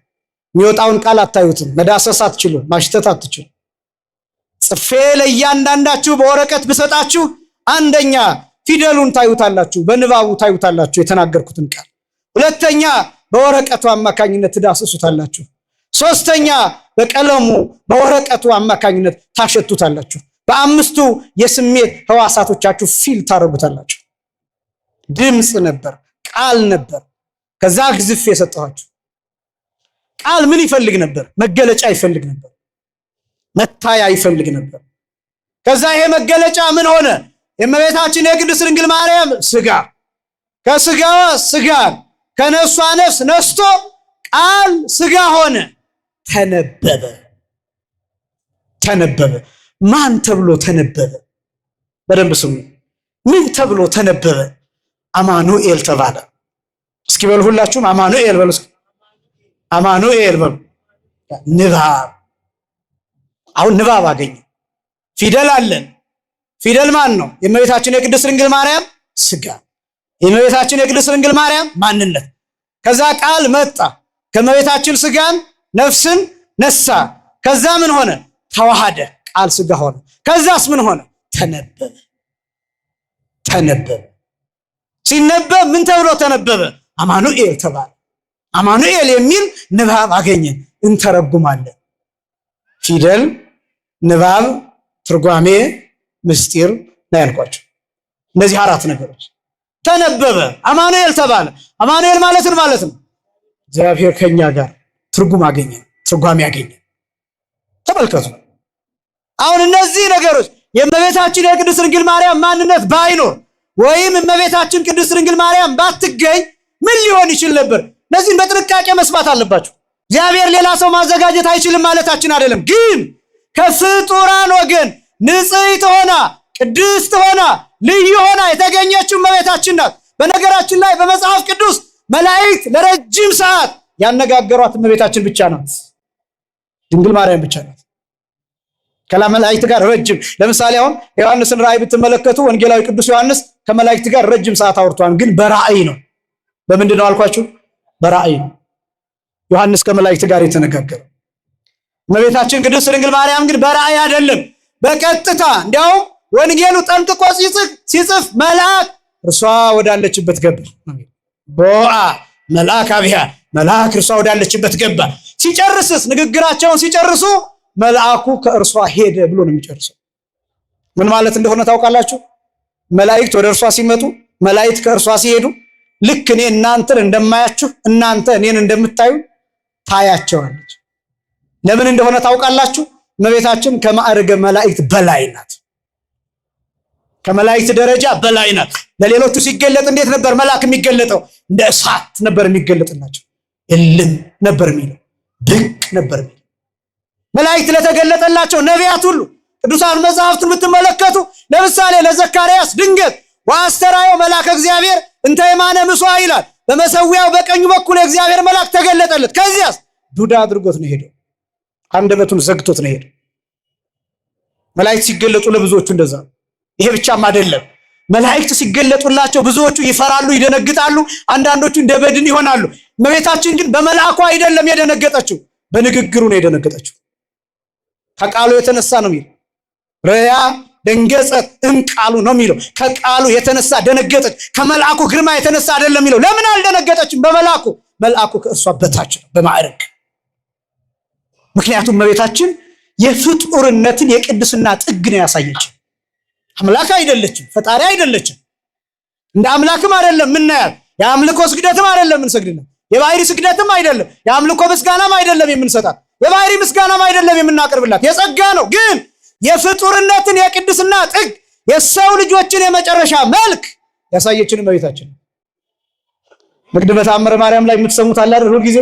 የሚወጣውን ቃል አታዩትም፣ መዳሰስ አትችሉም፣ ማሽተት አትችሉም። ጽፌ ለእያንዳንዳችሁ በወረቀት ብሰጣችሁ አንደኛ ፊደሉን ታዩታላችሁ፣ በንባቡ ታዩታላችሁ የተናገርኩትን ቃል። ሁለተኛ በወረቀቱ አማካኝነት ትዳስሱታላችሁ። ሶስተኛ በቀለሙ በወረቀቱ አማካኝነት ታሸቱታላችሁ። በአምስቱ የስሜት ህዋሳቶቻችሁ ፊል ታረጉታላችሁ። ድምፅ ነበር፣ ቃል ነበር። ከዛ ግዝፍ የሰጠኋችሁ ቃል ምን ይፈልግ ነበር? መገለጫ ይፈልግ ነበር፣ መታያ ይፈልግ ነበር። ከዛ ይሄ መገለጫ ምን ሆነ? የእመቤታችን የቅድስት ድንግል ማርያም ስጋ፣ ከስጋዋ ስጋ ከነፍሷ ነፍስ ነስቶ ቃል ስጋ ሆነ፣ ተነበበ። ተነበበ። ማን ተብሎ ተነበበ? በደንብ ስሙ። ምን ተብሎ ተነበበ? አማኑኤል ተባለ። እስኪ በሉ ሁላችሁም አማኑኤል በሉ። አማኑኤል በሉ። ንባብ። አሁን ንባብ አገኘ። ፊደል አለን። ፊደል ማን ነው? የእመቤታችን የቅድስት ድንግል ማርያም ስጋ፣ የእመቤታችን የቅድስት ድንግል ማርያም ማንነት። ከዛ ቃል መጣ፣ ከእመቤታችን ስጋን ነፍስን ነሳ። ከዛ ምን ሆነ? ተዋሃደ፣ ቃል ስጋ ሆነ። ከዛስ ምን ሆነ? ተነበበ። ተነበበ። ሲነበብ ምን ተብሎ ተነበበ? አማኑኤል ተባለ። አማኑኤል የሚል ንባብ አገኘን፣ እንተረጉማለን። ፊደል፣ ንባብ፣ ትርጓሜ፣ ምስጢር ነው ያልኳቸው። እነዚህ አራት ነገሮች ተነበበ፣ አማኑኤል ተባለ። አማኑኤል ማለት ነው እግዚአብሔር ከኛ ጋር ትርጉም አገኘ፣ ትርጓሜ አገኘ። ተመልከቱ። አሁን እነዚህ ነገሮች የእመቤታችን የቅድስት ድንግል ማርያም ማንነት ባይኖር ወይም እመቤታችን ቅድስት ድንግል ማርያም ባትገኝ ምን ሊሆን ይችል ነበር? እነዚህን በጥንቃቄ መስማት አለባችሁ። እግዚአብሔር ሌላ ሰው ማዘጋጀት አይችልም ማለታችን አይደለም። ግን ከፍጡራን ወገን ንጽሕት ሆና ቅድስት ሆና ልዩ ሆና የተገኘችው እመቤታችን ናት። በነገራችን ላይ በመጽሐፍ ቅዱስ መላእክት ለረጅም ሰዓት ያነጋገሯት እመቤታችን ብቻ ናት፣ ድንግል ማርያም ብቻ ናት። ከመላእክት ጋር ረጅም፣ ለምሳሌ አሁን ዮሐንስን ራእይ ብትመለከቱ ወንጌላዊ ቅዱስ ዮሐንስ ከመላእክት ጋር ረጅም ሰዓት አውርቷል። ግን በራእይ ነው። በምንድን ነው አልኳችሁ? በራእይ ነው ዮሐንስ ከመላእክት ጋር የተነጋገረው። እመቤታችን ቅድስት ድንግል ማርያም ግን በራእይ አይደለም፣ በቀጥታ እንዲያውም ወንጌሉ ጠንቅቆ ሲጽፍ መልአክ እርሷ ወዳለችበት ገባ። ቦአ መልአክ አብያ፣ መልአክ እርሷ ወዳለችበት ገባ። ሲጨርስስ ንግግራቸውን ሲጨርሱ መልአኩ ከእርሷ ሄደ ብሎ ነው የሚጨርሰው። ምን ማለት እንደሆነ ታውቃላችሁ? መላእክት ወደ እርሷ ሲመጡ፣ መላእክት ከእርሷ ሲሄዱ ልክ እኔ እናንተን እንደማያችሁ እናንተ እኔን እንደምታዩ ታያቸዋለች። ለምን እንደሆነ ታውቃላችሁ? እመቤታችን ከማዕረገ መላእክት በላይ ናት። ከመላእክት ደረጃ በላይ ናት። ለሌሎቹ ሲገለጥ እንዴት ነበር መልአክ የሚገለጠው? እንደ እሳት ነበር የሚገለጥላቸው። እልም ነበር የሚለው፣ ድንቅ ነበር የሚለው። መላእክት ለተገለጠላቸው ነቢያት ሁሉ ቅዱሳን መጽሐፍትን ብትመለከቱ ለምሳሌ ለዘካርያስ ድንገት ወአስተርአዮ መልአከ እግዚአብሔር እንተ የማነ ምሥዋ ይላል። በመሰዊያው በቀኙ በኩል የእግዚአብሔር መልአክ ተገለጠለት። ከዚያስ ዱዳ አድርጎት ነው ሄደው፣ አንደበቱን ዘግቶት ነው ሄደው። መላእክት ሲገለጡ ለብዙዎቹ እንደዛ። ይሄ ብቻም አይደለም። መላእክት ሲገለጡላቸው ብዙዎቹ ይፈራሉ፣ ይደነግጣሉ፣ አንዳንዶቹ እንደ በድን ይሆናሉ። እመቤታችን ግን በመልአኩ አይደለም የደነገጠችው፣ በንግግሩ ነው የደነገጠችው። ከቃሉ የተነሳ ነው የሚለው። ረያ ደንገጸት ቃሉ ነው የሚለው። ከቃሉ የተነሳ ደነገጠች፣ ከመልአኩ ግርማ የተነሳ አይደለም የሚለው። ለምን አልደነገጠችም? በመልአኩ። መልአኩ ከእርሷ በታች ነው በማዕረግ። ምክንያቱም እመቤታችን የፍጡርነትን የቅድስና ጥግ ነው ያሳየችው። አምላክ አይደለችም፣ ፈጣሪ አይደለችም። እንደ አምላክም አይደለም ምናያል። የአምልኮ ስግደትም አይደለም ምንሰግድና፣ የባህሪ ስግደትም አይደለም፣ የአምልኮ ምስጋናም አይደለም የምንሰጣት፣ የባህሪ ምስጋናም አይደለም የምናቀርብላት፣ የጸጋ ነው። ግን የፍጡርነትን የቅድስና ጥግ፣ የሰው ልጆችን የመጨረሻ መልክ ያሳየችን እመቤታችን። መቅድመ ተአምረ ማርያም ላይ የምትሰሙት አለ አይደል? ሁልጊዜ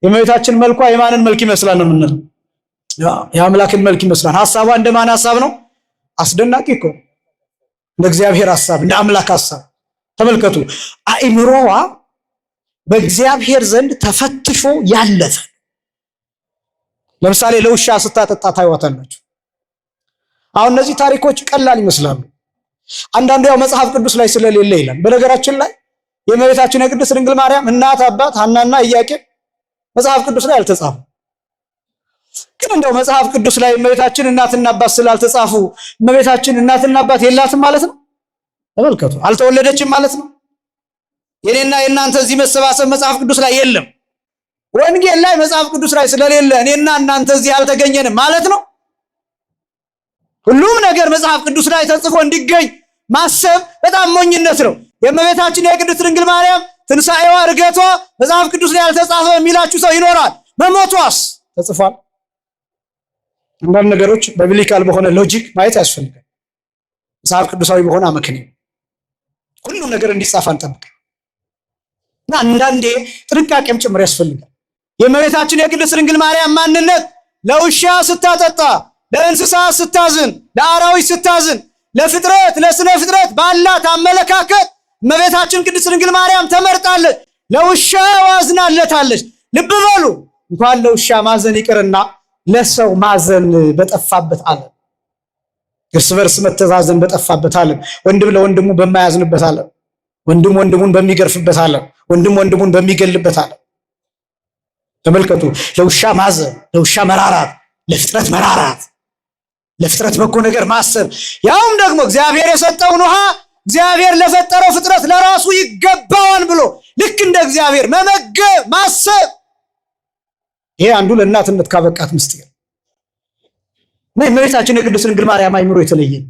የእመቤታችን መልኳ የማንን መልክ ይመስላል ነው የምንለው? የአምላክን መልክ ይመስላል። ሐሳቧ እንደማን ሐሳብ ነው? አስደናቂ እኮ እንደ እግዚአብሔር ሐሳብ፣ እንደ አምላክ ሐሳብ። ተመልከቱ፣ አእምሮዋ በእግዚአብሔር ዘንድ ተፈትሾ ያለፈ። ለምሳሌ ለውሻ ስታጠጣ ታዩዋታላችሁ። አሁን እነዚህ ታሪኮች ቀላል ይመስላሉ። አንዳንዱ ያው መጽሐፍ ቅዱስ ላይ ስለሌለ ይላል። በነገራችን ላይ የእመቤታችን የቅድስት ድንግል ማርያም እናት አባት ሐናና ኢያቄም መጽሐፍ ቅዱስ ላይ አልተጻፉ። ግን እንደው መጽሐፍ ቅዱስ ላይ እመቤታችን እናትና አባት ስላልተጻፉ እመቤታችን እናትና አባት የላትም ማለት ነው? ተመልከቱ፣ አልተወለደችም ማለት ነው። የኔና የእናንተ እዚህ መሰባሰብ መጽሐፍ ቅዱስ ላይ የለም። ወንጌል ላይ መጽሐፍ ቅዱስ ላይ ስለሌለ እኔና እናንተ እዚህ አልተገኘንም ማለት ነው። ሁሉም ነገር መጽሐፍ ቅዱስ ላይ ተጽፎ እንዲገኝ ማሰብ በጣም ሞኝነት ነው። የእመቤታችን የቅድስት ድንግል ማርያም ትንሣኤዋ፣ እርገቷ መጽሐፍ ቅዱስ ላይ ያልተጻፈ የሚላችሁ ሰው ይኖራል። መሞቷስ ተጽፏል። አንዳንድ ነገሮች በቢብሊካል በሆነ ሎጂክ ማየት ያስፈልጋል። መጽሐፍ ቅዱሳዊ በሆነ አመክንዮ ሁሉም ነገር እንዲጻፍ አንጠብቅ እና አንዳንዴ ጥንቃቄም ጭምር ያስፈልጋል። የእመቤታችን የቅድስት ድንግል ማርያም ማንነት ለውሻ ስታጠጣ፣ ለእንስሳ ስታዝን፣ ለአራዊት ስታዝን፣ ለፍጥረት ለስነ ፍጥረት ባላት አመለካከት እመቤታችን ቅድስት ድንግል ማርያም ተመርጣለች። ለውሻ ዋዝናለታለች። ልብ በሉ፣ እንኳን ለውሻ ማዘን ይቅርና ለሰው ማዘን በጠፋበት ዓለም፣ እርስ በርስ መተዛዘን በጠፋበት ዓለም፣ ወንድም ለወንድሙ በማያዝንበት ዓለም፣ ወንድም ወንድሙን በሚገርፍበት ዓለም፣ ወንድም ወንድሙን በሚገልበት ዓለም ተመልከቱ። ለውሻ ማዘን፣ ለውሻ መራራት፣ ለፍጥረት መራራት፣ ለፍጥረት በጎ ነገር ማሰብ፣ ያውም ደግሞ እግዚአብሔር የሰጠውን ውሃ እግዚአብሔር ለፈጠረው ፍጥረት ለራሱ ይገባዋል ብሎ ልክ እንደ እግዚአብሔር መመገብ ማሰብ፣ ይሄ አንዱ ለእናትነት ካበቃት ምስጢር ነው። እመቤታችን የቅድስት ድንግል ማርያም አእምሮ የተለየ ነው።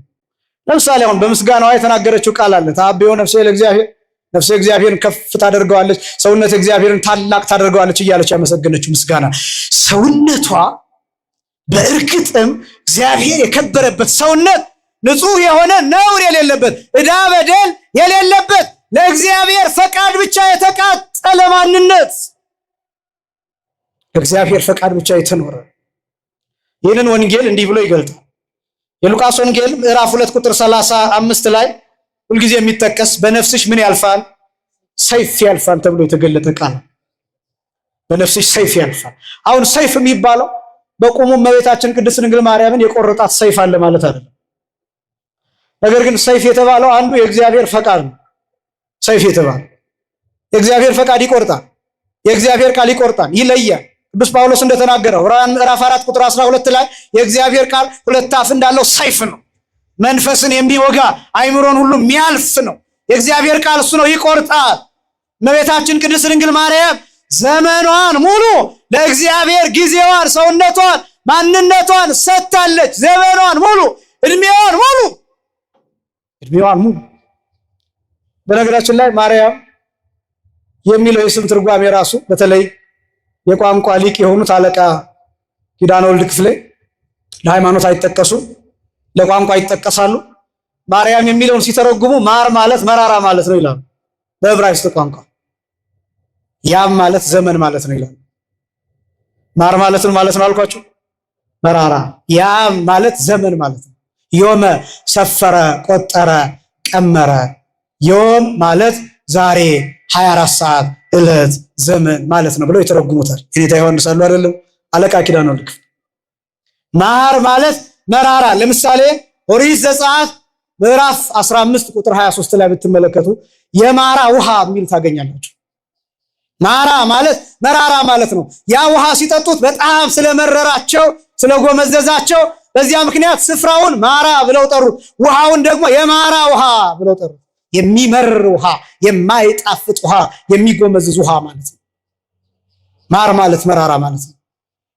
ለምሳሌ አሁን በምስጋናዋ የተናገረችው ቃል አለ። ተአብዮ ነፍሴ ለእግዚአብሔር፣ ነፍሴ እግዚአብሔርን ከፍ ታደርገዋለች፣ ሰውነት እግዚአብሔርን ታላቅ ታደርገዋለች እያለች ያመሰገነችው ምስጋና ሰውነቷ በእርግጥም እግዚአብሔር የከበረበት ሰውነት፣ ንጹህ የሆነ ነውር የሌለበት፣ ዕዳ በደል የሌለበት፣ ለእግዚአብሔር ፈቃድ ብቻ የተቃጠለ ማንነት፣ ለእግዚአብሔር ፈቃድ ብቻ የተኖረ። ይህንን ወንጌል እንዲህ ብሎ ይገልጣል። የሉቃስ ወንጌል ምዕራፍ 2 ቁጥር 35 ላይ ሁልጊዜ የሚጠቀስ በነፍስሽ ምን ያልፋል? ሰይፍ ያልፋል ተብሎ የተገለጠ ቃል። በነፍስሽ ሰይፍ ያልፋል። አሁን ሰይፍ የሚባለው በቁሙ እመቤታችን ቅድስት ድንግል ማርያምን የቆረጣት ሰይፍ አለ ማለት አይደለም። ነገር ግን ሰይፍ የተባለው አንዱ የእግዚአብሔር ፈቃድ ነው። ሰይፍ የተባለው የእግዚአብሔር ፈቃድ ይቆርጣል። የእግዚአብሔር ቃል ይቆርጣል፣ ይለያል። ቅዱስ ጳውሎስ እንደተናገረው ዕብራውያን ምዕራፍ 4 ቁጥር 12 ላይ የእግዚአብሔር ቃል ሁለት አፍ እንዳለው ሰይፍ ነው። መንፈስን የሚወጋ አእምሮን ሁሉ የሚያልፍ ነው። የእግዚአብሔር ቃል እሱ ነው፣ ይቆርጣል። እመቤታችን ቅድስት ድንግል ማርያም ዘመኗን ሙሉ ለእግዚአብሔር ጊዜዋን፣ ሰውነቷን፣ ማንነቷን ሰጥታለች። ዘመኗን ሙሉ፣ እድሜዋን ሙሉ በነገራችን ላይ ማርያም የሚለው የስም ትርጓሜ ራሱ በተለይ የቋንቋ ሊቅ የሆኑት አለቃ ኪዳነ ወልድ ክፍሌ ለሃይማኖት አይጠቀሱም፣ ለቋንቋ ይጠቀሳሉ። ማርያም የሚለውን ሲተረጉሙ ማር ማለት መራራ ማለት ነው ይላሉ በዕብራይስጥ ቋንቋ። ያም ማለት ዘመን ማለት ነው ይላሉ። ማር ማለት ነው አልኳችሁ፣ መራራ። ያም ማለት ዘመን ማለት ነው። ዮመ ሰፈረ፣ ቆጠረ፣ ቀመረ። ዮም ማለት ዛሬ፣ 24 ሰዓት፣ ዕለት፣ ዘመን ማለት ነው ብለው ይተረጉሙታል። የኔታ ዮሐንስ አሉ አይደለም አለቃ ኪዳነ ወልድ። ማር ማለት መራራ። ለምሳሌ ኦሪት ዘጸአት ምዕራፍ 15 ቁጥር 23 ላይ ብትመለከቱ የማራ ውሃ የሚል ታገኛላችሁ። ማራ ማለት መራራ ማለት ነው። ያ ውሃ ሲጠጡት በጣም ስለመረራቸው ስለጎመዘዛቸው በዚያ ምክንያት ስፍራውን ማራ ብለው ጠሩት። ውሃውን ደግሞ የማራ ውሃ ብለው ጠሩት። የሚመር ውሃ፣ የማይጣፍጥ ውሃ፣ የሚጎመዝዝ ውሃ ማለት ነው። ማር ማለት መራራ ማለት ነው።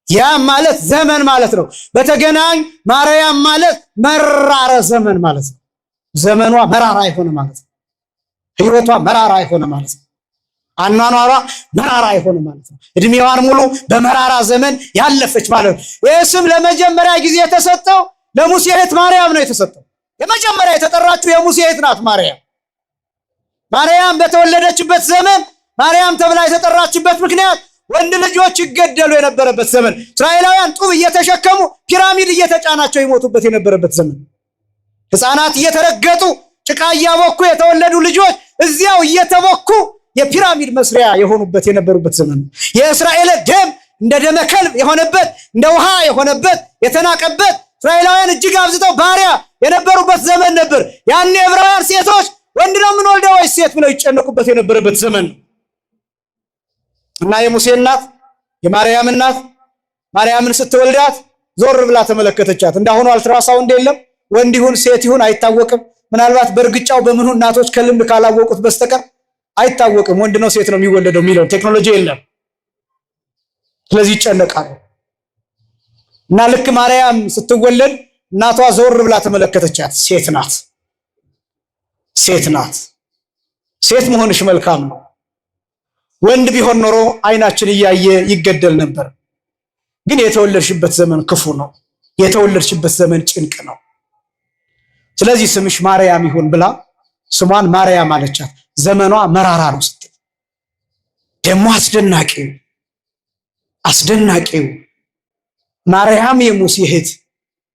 ያም ማለት ዘመን ማለት ነው። በተገናኝ ማርያም ማለት መራረ ዘመን ማለት ነው። ዘመኗ መራራ የሆነ ማለት ነው። ሕይወቷ መራራ የሆነ ማለት ነው። አኗኗሯ መራራ የሆነ ማለት ነው። እድሜዋን ሙሉ በመራራ ዘመን ያለፈች ማለት ነው። ይህ ስም ለመጀመሪያ ጊዜ የተሰጠው ለሙሴ እህት ማርያም ነው የተሰጠው። የመጀመሪያ የተጠራችው የሙሴ እህት ናት ማርያም። ማርያም በተወለደችበት ዘመን ማርያም ተብላ የተጠራችበት ምክንያት ወንድ ልጆች ይገደሉ የነበረበት ዘመን፣ እስራኤላውያን ጡብ እየተሸከሙ ፒራሚድ እየተጫናቸው ይሞቱበት የነበረበት ዘመን፣ ሕፃናት እየተረገጡ ጭቃ እያቦኩ የተወለዱ ልጆች እዚያው እየተቦኩ የፒራሚድ መስሪያ የሆኑበት የነበሩበት ዘመን ነው። የእስራኤል ደም እንደ ደመ ከልብ የሆነበት እንደ ውሃ የሆነበት የተናቀበት እስራኤላውያን እጅግ አብዝተው ባሪያ የነበሩበት ዘመን ነበር። ያን የዕብራውያን ሴቶች ወንድ ነው የምንወልደው ወይስ ሴት ብለው ይጨነቁበት የነበረበት ዘመን ነው። እና የሙሴ እናት የማርያም እናት ማርያምን ስትወልዳት ዞር ብላ ተመለከተቻት። እንዳሁኑ አልትራሳውንድ የለም፣ ወንድ ይሁን ሴት ይሁን አይታወቅም። ምናልባት በእርግጫው በምኑ እናቶች ከልምድ ካላወቁት በስተቀር አይታወቅም ወንድ ነው ሴት ነው የሚወለደው የሚለው ቴክኖሎጂ የለም። ስለዚህ ይጨነቃሉ። እና ልክ ማርያም ስትወለድ እናቷ ዞር ብላ ተመለከተቻት። ሴት ናት፣ ሴት ናት። ሴት መሆንሽ መልካም ነው። ወንድ ቢሆን ኖሮ አይናችን እያየ ይገደል ነበር። ግን የተወለድሽበት ዘመን ክፉ ነው። የተወለድሽበት ዘመን ጭንቅ ነው። ስለዚህ ስምሽ ማርያም ይሁን ብላ ስሟን ማርያም አለቻት። ዘመኗ መራራ ነው ስትል ደግሞ አስደናቂው ማርያም የሙሴ እህት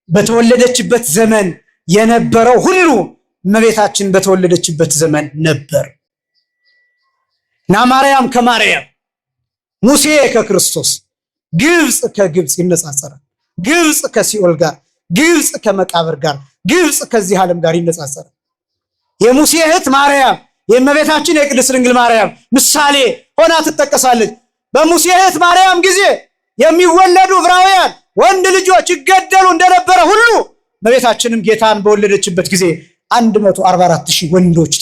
በተወለደችበት ዘመን የነበረው ሁሉ እመቤታችን በተወለደችበት ዘመን ነበር። እና ማርያም ከማርያም ሙሴ ከክርስቶስ ግብፅ ከግብፅ ይነጻጸራል። ግብፅ ከሲኦል ጋር፣ ግብፅ ከመቃብር ጋር፣ ግብፅ ከዚህ ዓለም ጋር ይነጻጸራል። የሙሴ እህት ማርያም የእመቤታችን የቅድስት ድንግል ማርያም ምሳሌ ሆና ትጠቀሳለች። በሙሴ እህት ማርያም ጊዜ የሚወለዱ ዕብራውያን ወንድ ልጆች ይገደሉ እንደነበረ ሁሉ እመቤታችንም ጌታን በወለደችበት ጊዜ 144,000 ወንዶች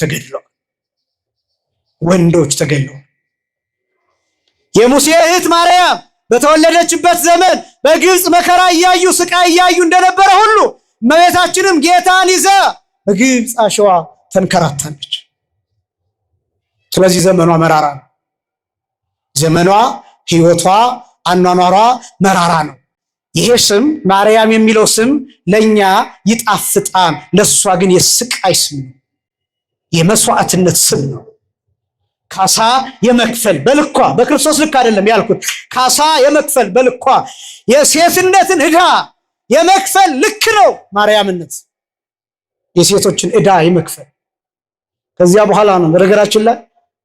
ተገድለዋል። የሙሴ እህት ማርያም በተወለደችበት ዘመን በግብፅ መከራ እያዩ ስቃይ እያዩ እንደነበረ ሁሉ እመቤታችንም ጌታን ይዛ በግብፅ አሸዋ ተንከራታለች። ስለዚህ ዘመኗ መራራ ነው። ዘመኗ፣ ሕይወቷ፣ አኗኗሯ መራራ ነው። ይሄ ስም ማርያም የሚለው ስም ለኛ ይጣፍጣል፣ ለሷ ግን የስቃይ ስም ነው። የመስዋዕትነት ስም ነው። ካሳ የመክፈል በልኳ በክርስቶስ ልክ አይደለም ያልኩት። ካሳ የመክፈል በልኳ የሴትነትን ዕዳ የመክፈል ልክ ነው ማርያምነት። የሴቶችን ዕዳ የመክፈል ከዚያ በኋላ ነው። በነገራችን ላይ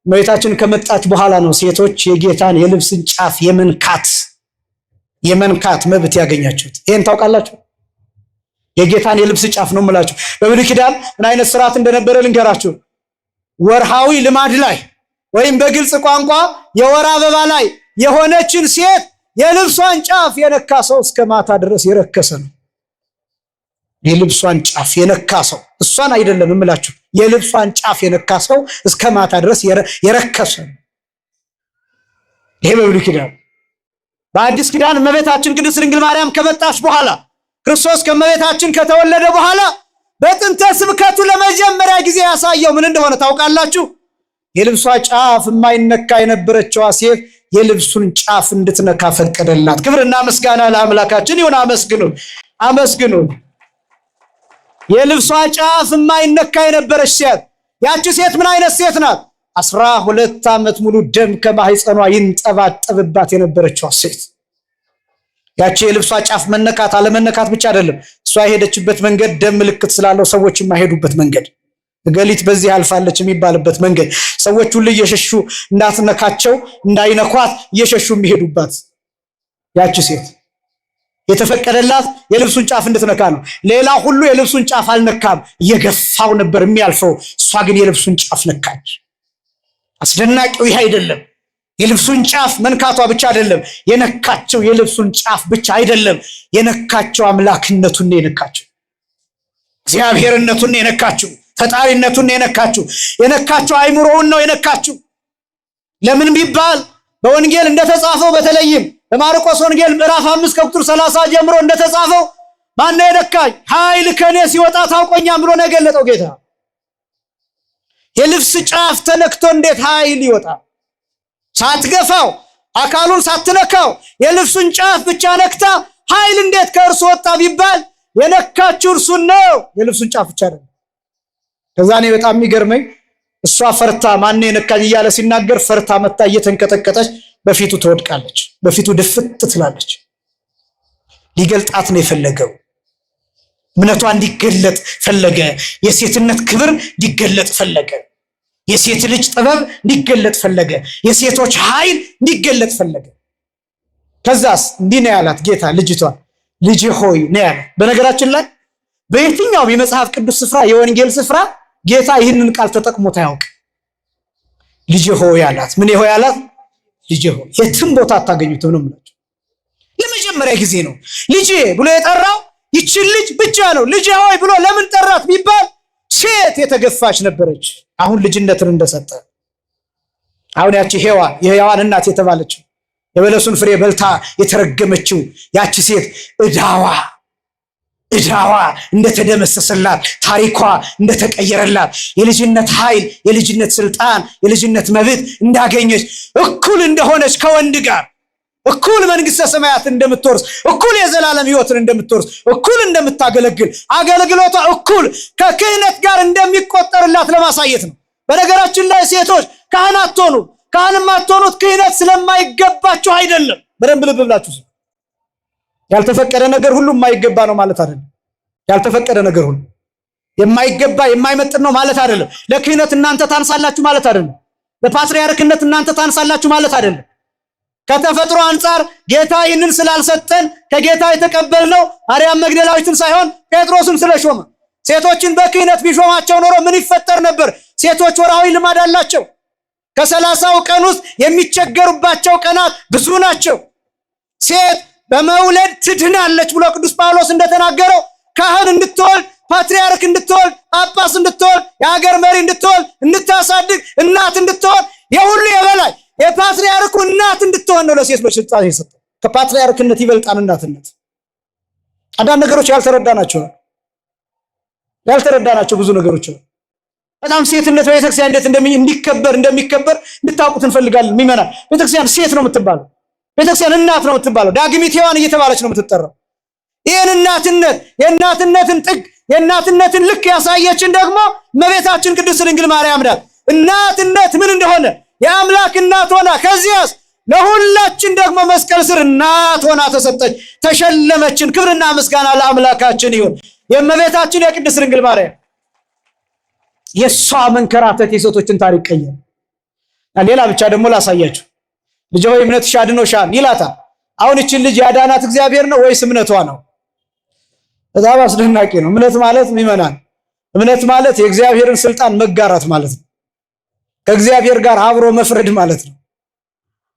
እመቤታችን ከመጣች በኋላ ነው ሴቶች የጌታን የልብስን ጫፍ የመንካት መብት ያገኛችሁት። ይሄን ታውቃላችሁ? የጌታን የልብስ ጫፍ ነው የምላችሁ። በብሉይ ኪዳን ምን አይነት ስርዓት እንደነበረ ልንገራችሁ። ወርሃዊ ልማድ ላይ ወይም በግልጽ ቋንቋ የወር አበባ ላይ የሆነችን ሴት የልብሷን ጫፍ የነካ ሰው እስከ ማታ ድረስ የረከሰ ነው። የልብሷን ጫፍ የነካ ሰው እሷን አይደለም እምላችሁ፣ የልብሷን ጫፍ የነካ ሰው እስከ ማታ ድረስ የረከሰ ነው። ይሄ በብሉይ ኪዳን። በአዲስ ኪዳን እመቤታችን ቅድስት ድንግል ማርያም ከመጣች በኋላ ክርስቶስ ከእመቤታችን ከተወለደ በኋላ በጥንተ ስብከቱ ለመጀመሪያ ጊዜ ያሳየው ምን እንደሆነ ታውቃላችሁ? የልብሷ ጫፍ የማይነካ የነበረችዋ ሴት የልብሱን ጫፍ እንድትነካ ፈቀደላት። ክብርና ምስጋና ለአምላካችን ይሁን። አመስግኑ። የልብሷ ጫፍ የማይነካ የነበረች ሴት፣ ያቺ ሴት ምን አይነት ሴት ናት? 12 ዓመት ሙሉ ደም ከማህፀኗ ይንጠባጠብባት የነበረችዋ ሴት። ያቺ የልብሷ ጫፍ መነካት አለመነካት ብቻ አይደለም፣ እሷ የሄደችበት መንገድ ደም ምልክት ስላለው ሰዎች የማይሄዱበት መንገድ፣ ገሊት በዚህ አልፋለች የሚባልበት መንገድ፣ ሰዎች ሁሉ እየሸሹ እንዳትነካቸው እንዳይነኳት እየሸሹ የሚሄዱባት ያቺ ሴት የተፈቀደላት የልብሱን ጫፍ እንድትነካ ነው። ሌላ ሁሉ የልብሱን ጫፍ አልነካም፣ እየገፋው ነበር የሚያልፈው። እሷ ግን የልብሱን ጫፍ ነካች። አስደናቂው ይህ አይደለም። የልብሱን ጫፍ መንካቷ ብቻ አይደለም፣ የነካቸው የልብሱን ጫፍ ብቻ አይደለም፣ የነካቸው አምላክነቱን ነው የነካቸው፣ እግዚአብሔርነቱን ነው የነካቸው፣ ፈጣሪነቱን ነው የነካቸው አይምሮውን ነው የነካቸው። ለምን ቢባል በወንጌል እንደተጻፈው በተለይም በማርቆስ ወንጌል ምዕራፍ 5 ከቁጥር 30 ጀምሮ እንደተጻፈው ማነው የነካኝ? ኃይል ከኔ ሲወጣ ታውቆኛል ብሎ ነው የገለጠው ጌታ። የልብስ ጫፍ ተነክቶ እንዴት ኃይል ይወጣ? ሳትገፋው አካሉን ሳትነካው የልብሱን ጫፍ ብቻ ነክታ ኃይል እንዴት ከእርሱ ወጣ ቢባል የነካችው እርሱን ነው፣ የልብሱን ጫፍ ብቻ አይደለም። ከዛ እኔ በጣም የሚገርመኝ እሷ ፈርታ ማነው የነካኝ እያለ ሲናገር ፈርታ መታ እየተንቀጠቀጠች በፊቱ ትወድቃለች፣ በፊቱ ድፍት ትላለች። ሊገልጣት ነው የፈለገው። እምነቷ እንዲገለጥ ፈለገ። የሴትነት ክብር እንዲገለጥ ፈለገ። የሴት ልጅ ጥበብ እንዲገለጥ ፈለገ። የሴቶች ኃይል እንዲገለጥ ፈለገ። ከዛስ እንዲህ ነው ያላት ጌታ ልጅቷ፣ ልጅ ሆይ ነው ያላት። በነገራችን ላይ በየትኛውም የመጽሐፍ ቅዱስ ስፍራ የወንጌል ስፍራ ጌታ ይህንን ቃል ተጠቅሞት አያውቅ። ልጅ ሆይ አላት። ምን ሆይ አላት? ልጅ ሆይ። የትም ቦታ አታገኙትም ነው የምላቸው። ለመጀመሪያ ጊዜ ነው ልጄ ብሎ የጠራው ይችን ልጅ ብቻ ነው። ልጅ ሆይ ብሎ ለምን ጠራት ቢባል ሴት የተገፋች ነበረች። አሁን ልጅነትን እንደሰጠ አሁን ያቺ ሔዋን የሔዋን እናት የተባለችው የበለሱን ፍሬ በልታ የተረገመችው ያቺ ሴት ዕዳዋ እንደተደመሰሰላት፣ ታሪኳ እንደተቀየረላት፣ የልጅነት ኃይል፣ የልጅነት ስልጣን፣ የልጅነት መብት እንዳገኘች፣ እኩል እንደሆነች ከወንድ ጋር እኩል መንግስተ ሰማያት እንደምትወርስ፣ እኩል የዘላለም ሕይወትን እንደምትወርስ፣ እኩል እንደምታገለግል፣ አገልግሎቷ እኩል ከክህነት ጋር እንደሚቆጠርላት ለማሳየት ነው። በነገራችን ላይ ሴቶች ካህናት ሆኑ ካህንም አትሆኑት ክህነት ስለማይገባችሁ አይደለም። በደንብ ልብ ብላችሁ ያልተፈቀደ ነገር ሁሉ የማይገባ ነው ማለት አይደለም። ያልተፈቀደ ነገር ሁሉ የማይገባ የማይመጥን ነው ማለት አይደለም። ለክህነት እናንተ ታንሳላችሁ ማለት አይደለም። ለፓትርያርክነት እናንተ ታንሳላችሁ ማለት አይደለም። ከተፈጥሮ አንጻር ጌታ ይህንን ስላልሰጠን ከጌታ የተቀበልነው ማርያም መግደላዊትን ሳይሆን ጴጥሮስን ስለሾመ። ሴቶችን በክህነት ቢሾማቸው ኖሮ ምን ይፈጠር ነበር? ሴቶች ወርሃዊ ልማድ አላቸው። ከ30 ቀን ውስጥ የሚቸገሩባቸው ቀናት ብዙ ናቸው። ሴት በመውለድ ትድናለች ብሎ ቅዱስ ጳውሎስ እንደተናገረው ካህን እንድትወልድ፣ ፓትርያርክ እንድትወልድ፣ ጳጳስ እንድትወልድ፣ የሀገር መሪ እንድትወልድ፣ እንድታሳድግ፣ እናት እንድትወልድ፣ የሁሉ የበላይ የፓትርያርኩ እናት እንድትሆን ነው ለሴት ስልጣን የሰጠው። ከፓትርያርክነት ይበልጣል እናትነት። አንዳንድ ነገሮች ያልተረዳናቸው ብዙ ነገሮች ነው። በጣም ሴትነት በቤተክርስቲያን እንዴት እንደሚከበር እንድታውቁት እንፈልጋለን። ሚመና ቤተክርስቲያን ሴት ነው የምትባለው። ቤተክርስቲያን እናት ነው የምትባለው። ዳግሚት ሔዋን እየተባለች ነው የምትጠራው። ይህን የእናትነትን ጥግ የእናትነትን ልክ ያሳየችን ደግሞ እመቤታችን ቅድስት ድንግል ማርያም ናት። እናትነት ምን እንደሆነ የአምላክ እናት ሆና ከዚያስ ለሁላችን ደግሞ መስቀል ስር እናት ሆና ተሰጠች፣ ተሸለመችን። ክብርና ምስጋና ለአምላካችን ይሁን። የእመቤታችን የቅድስት ድንግል ማርያም የሷ መንከራተት የሴቶችን ታሪክ ቀየረ። ሌላ ብቻ ደግሞ ላሳያችሁ። ልጅ ሆይ እምነትሽ አድኖሻል ይላታል። አሁን እችን ልጅ ያዳናት እግዚአብሔር ነው ወይስ እምነቷ ነው? በጣም አስደናቂ ነው። እምነት ማለት ምእመናን፣ እምነት ማለት የእግዚአብሔርን ስልጣን መጋራት ማለት ነው። ከእግዚአብሔር ጋር አብሮ መፍረድ ማለት ነው።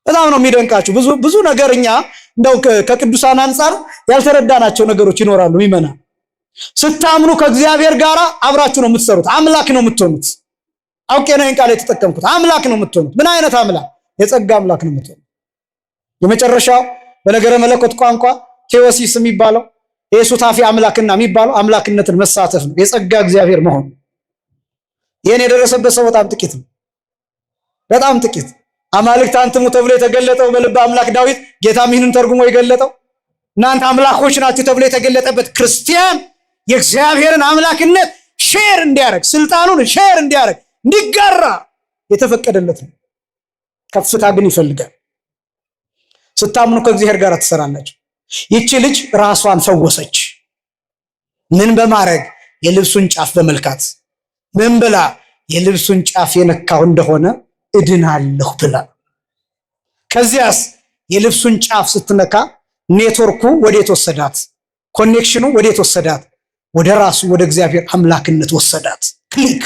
በጣም ነው የሚደንቃችሁ። ብዙ ነገር እኛ እንደው ከቅዱሳን አንጻር ያልተረዳናቸው ነገሮች ይኖራሉ። ምእመናን ስታምኑ ከእግዚአብሔር ጋር አብራችሁ ነው የምትሰሩት። አምላክ ነው የምትሆኑት። አውቄ ነው ይህን ቃል የተጠቀምኩት። አምላክ ነው የምትሆኑት። ምን አይነት አምላክ? የጸጋ አምላክ ነው የምትሆኑት። የመጨረሻው በነገረ መለኮት ቋንቋ ቴዎሲስ የሚባለው የሱታፊ አምላክና የሚባለው አምላክነትን መሳተፍ ነው። የጸጋ እግዚአብሔር መሆን። ይህን የደረሰበት ሰው በጣም ጥቂት ነው። በጣም ጥቂት። አማልክት አንትሙ ተብሎ የተገለጠው በልበ አምላክ ዳዊት ጌታም ይህንን ተርጉሞ የገለጠው እናንተ አምላኮች ናችሁ ተብሎ የተገለጠበት ክርስቲያን የእግዚአብሔርን አምላክነት ሼር እንዲያደርግ፣ ስልጣኑን ሼር እንዲያደርግ፣ እንዲጋራ የተፈቀደለት ነው። ከፍታ ግን ይፈልጋል። ስታምኑ ከእግዚአብሔር ጋር ትሰራላችሁ። ይቺ ልጅ ራሷን ፈወሰች። ምን በማድረግ? የልብሱን ጫፍ በመልካት። ምን ብላ? የልብሱን ጫፍ የነካው እንደሆነ እድናለሁ ብላ። ከዚያስ የልብሱን ጫፍ ስትነካ ኔትወርኩ ወዴት ወሰዳት? ኮኔክሽኑ ወዴት ወሰዳት? ወደ ራሱ ወደ እግዚአብሔር አምላክነት ወሰዳት። ክሊክ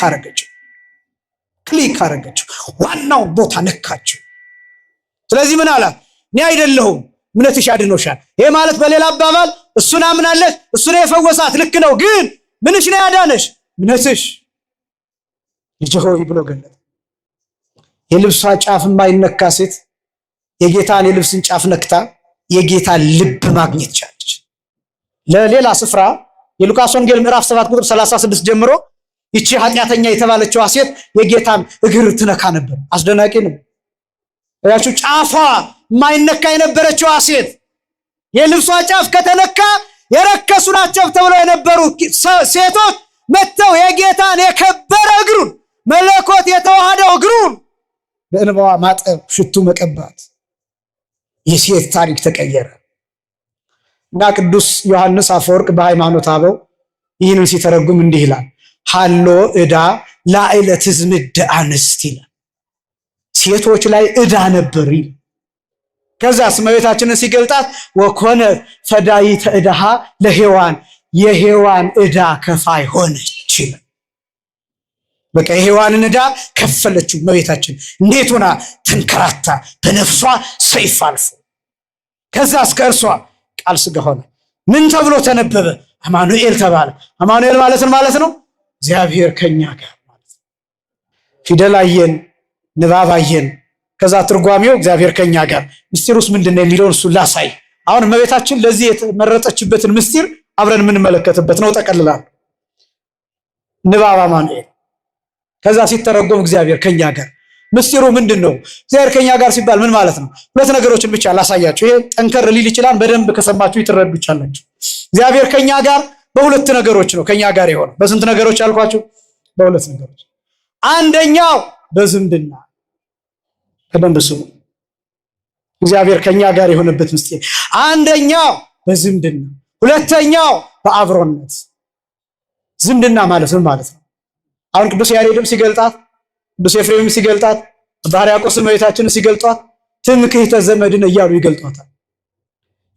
አረገችው። ዋናው ቦታ ነካችው። ስለዚህ ምን አላት? እኔ አይደለሁም እምነትሽ አድኖሻል። ይሄ ማለት በሌላ አባባል እሱን አምናለች፣ እሱ ነው የፈወሳት። ልክ ነው። ግን ምንሽ ነው ያዳነሽ? እምነትሽ። ልጅ ሆይ ብሎ ገለጠ። የልብሷ ጫፍ የማይነካ ሴት የጌታን የልብስን ጫፍ ነክታ የጌታን ልብ ማግኘት ቻለች። ለሌላ ስፍራ የሉቃስ ወንጌል ምዕራፍ 7 ቁጥር 36 ጀምሮ ይቺ ኃጢአተኛ የተባለችዋ ሴት የጌታን እግር ትነካ ነበር። አስደናቂ ነው። ያቺ ጫፏ የማይነካ የነበረችዋ ሴት የልብሷ ጫፍ ከተነካ የረከሱ ናቸው ተብለው የነበሩ ሴቶች መጥተው የጌታን የከበረ እግሩን መለኮት የተዋሃደው እግሩን በእንባዋ ማጠብ፣ ሽቱ መቀባት፣ የሴት ታሪክ ተቀየረ እና ቅዱስ ዮሐንስ አፈወርቅ በሃይማኖተ አበው ይህንን ሲተረጉም እንዲህ ይላል፣ ሃሎ ዕዳ ላዕለ ትዝምድ አንስት ይላል። ሴቶች ላይ ዕዳ ነበር ይላል። ከዛስ እመቤታችንን ሲገልጣት ወኮነ ፈዳይተ ዕዳሃ ለሔዋን የሔዋን ዕዳ ከፋይ ሆነች ይላል። በቃ የሔዋንን ዕዳ ከፈለችው እመቤታችን። እንዴት ሆና? ተንከራታ በነፍሷ ሰይፍ አልፎ ከዛስ ከእርሷ ቃል ሥጋ ሆነ። ምን ተብሎ ተነበበ? አማኑኤል ተባለ። አማኑኤል ማለት ነው እግዚአብሔር ከኛ ጋር ማለት ነው። ፊደል አየን፣ ንባብ አየን፣ ከዛ ትርጓሜው እግዚአብሔር ከኛ ጋር። ምስጢሩስ ምንድነው የሚለውን እሱ ላሳይ። አሁን እመቤታችን ለዚህ የተመረጠችበትን ምስጢር አብረን የምንመለከትበት ነው። ጠቀልላል ንባብ አማኑኤል፣ ከዛ ሲተረጎም እግዚአብሔር ከኛ ጋር። ምስጢሩ ምንድነው? እግዚአብሔር ከኛ ጋር ሲባል ምን ማለት ነው? ሁለት ነገሮችን ብቻ ላሳያችሁ። ይሄ ጠንከር ሊል ይችላል፣ በደንብ ከሰማችሁ ይተረዱ ይቻላችሁ። እግዚአብሔር ከኛ ጋር በሁለት ነገሮች ነው ከኛ ጋር የሆነው። በስንት ነገሮች አልኳችሁ? በሁለት ነገሮች። አንደኛው በዝምድና፣ በደንብ ስሙ። እግዚአብሔር ከኛ ጋር የሆነበት ምስጢር አንደኛው በዝምድና፣ ሁለተኛው በአብሮነት። ዝምድና ማለት ምን ማለት ነው? አሁን ቅዱስ ያሬድም ሲገልጣት፣ ቅዱስ ኤፍሬምም ሲገልጣት፣ አባ ሕርያቆስ እመቤታችንን ሲገልጧት ትምክህተ ዘመድን እያሉ ይገልጧታል።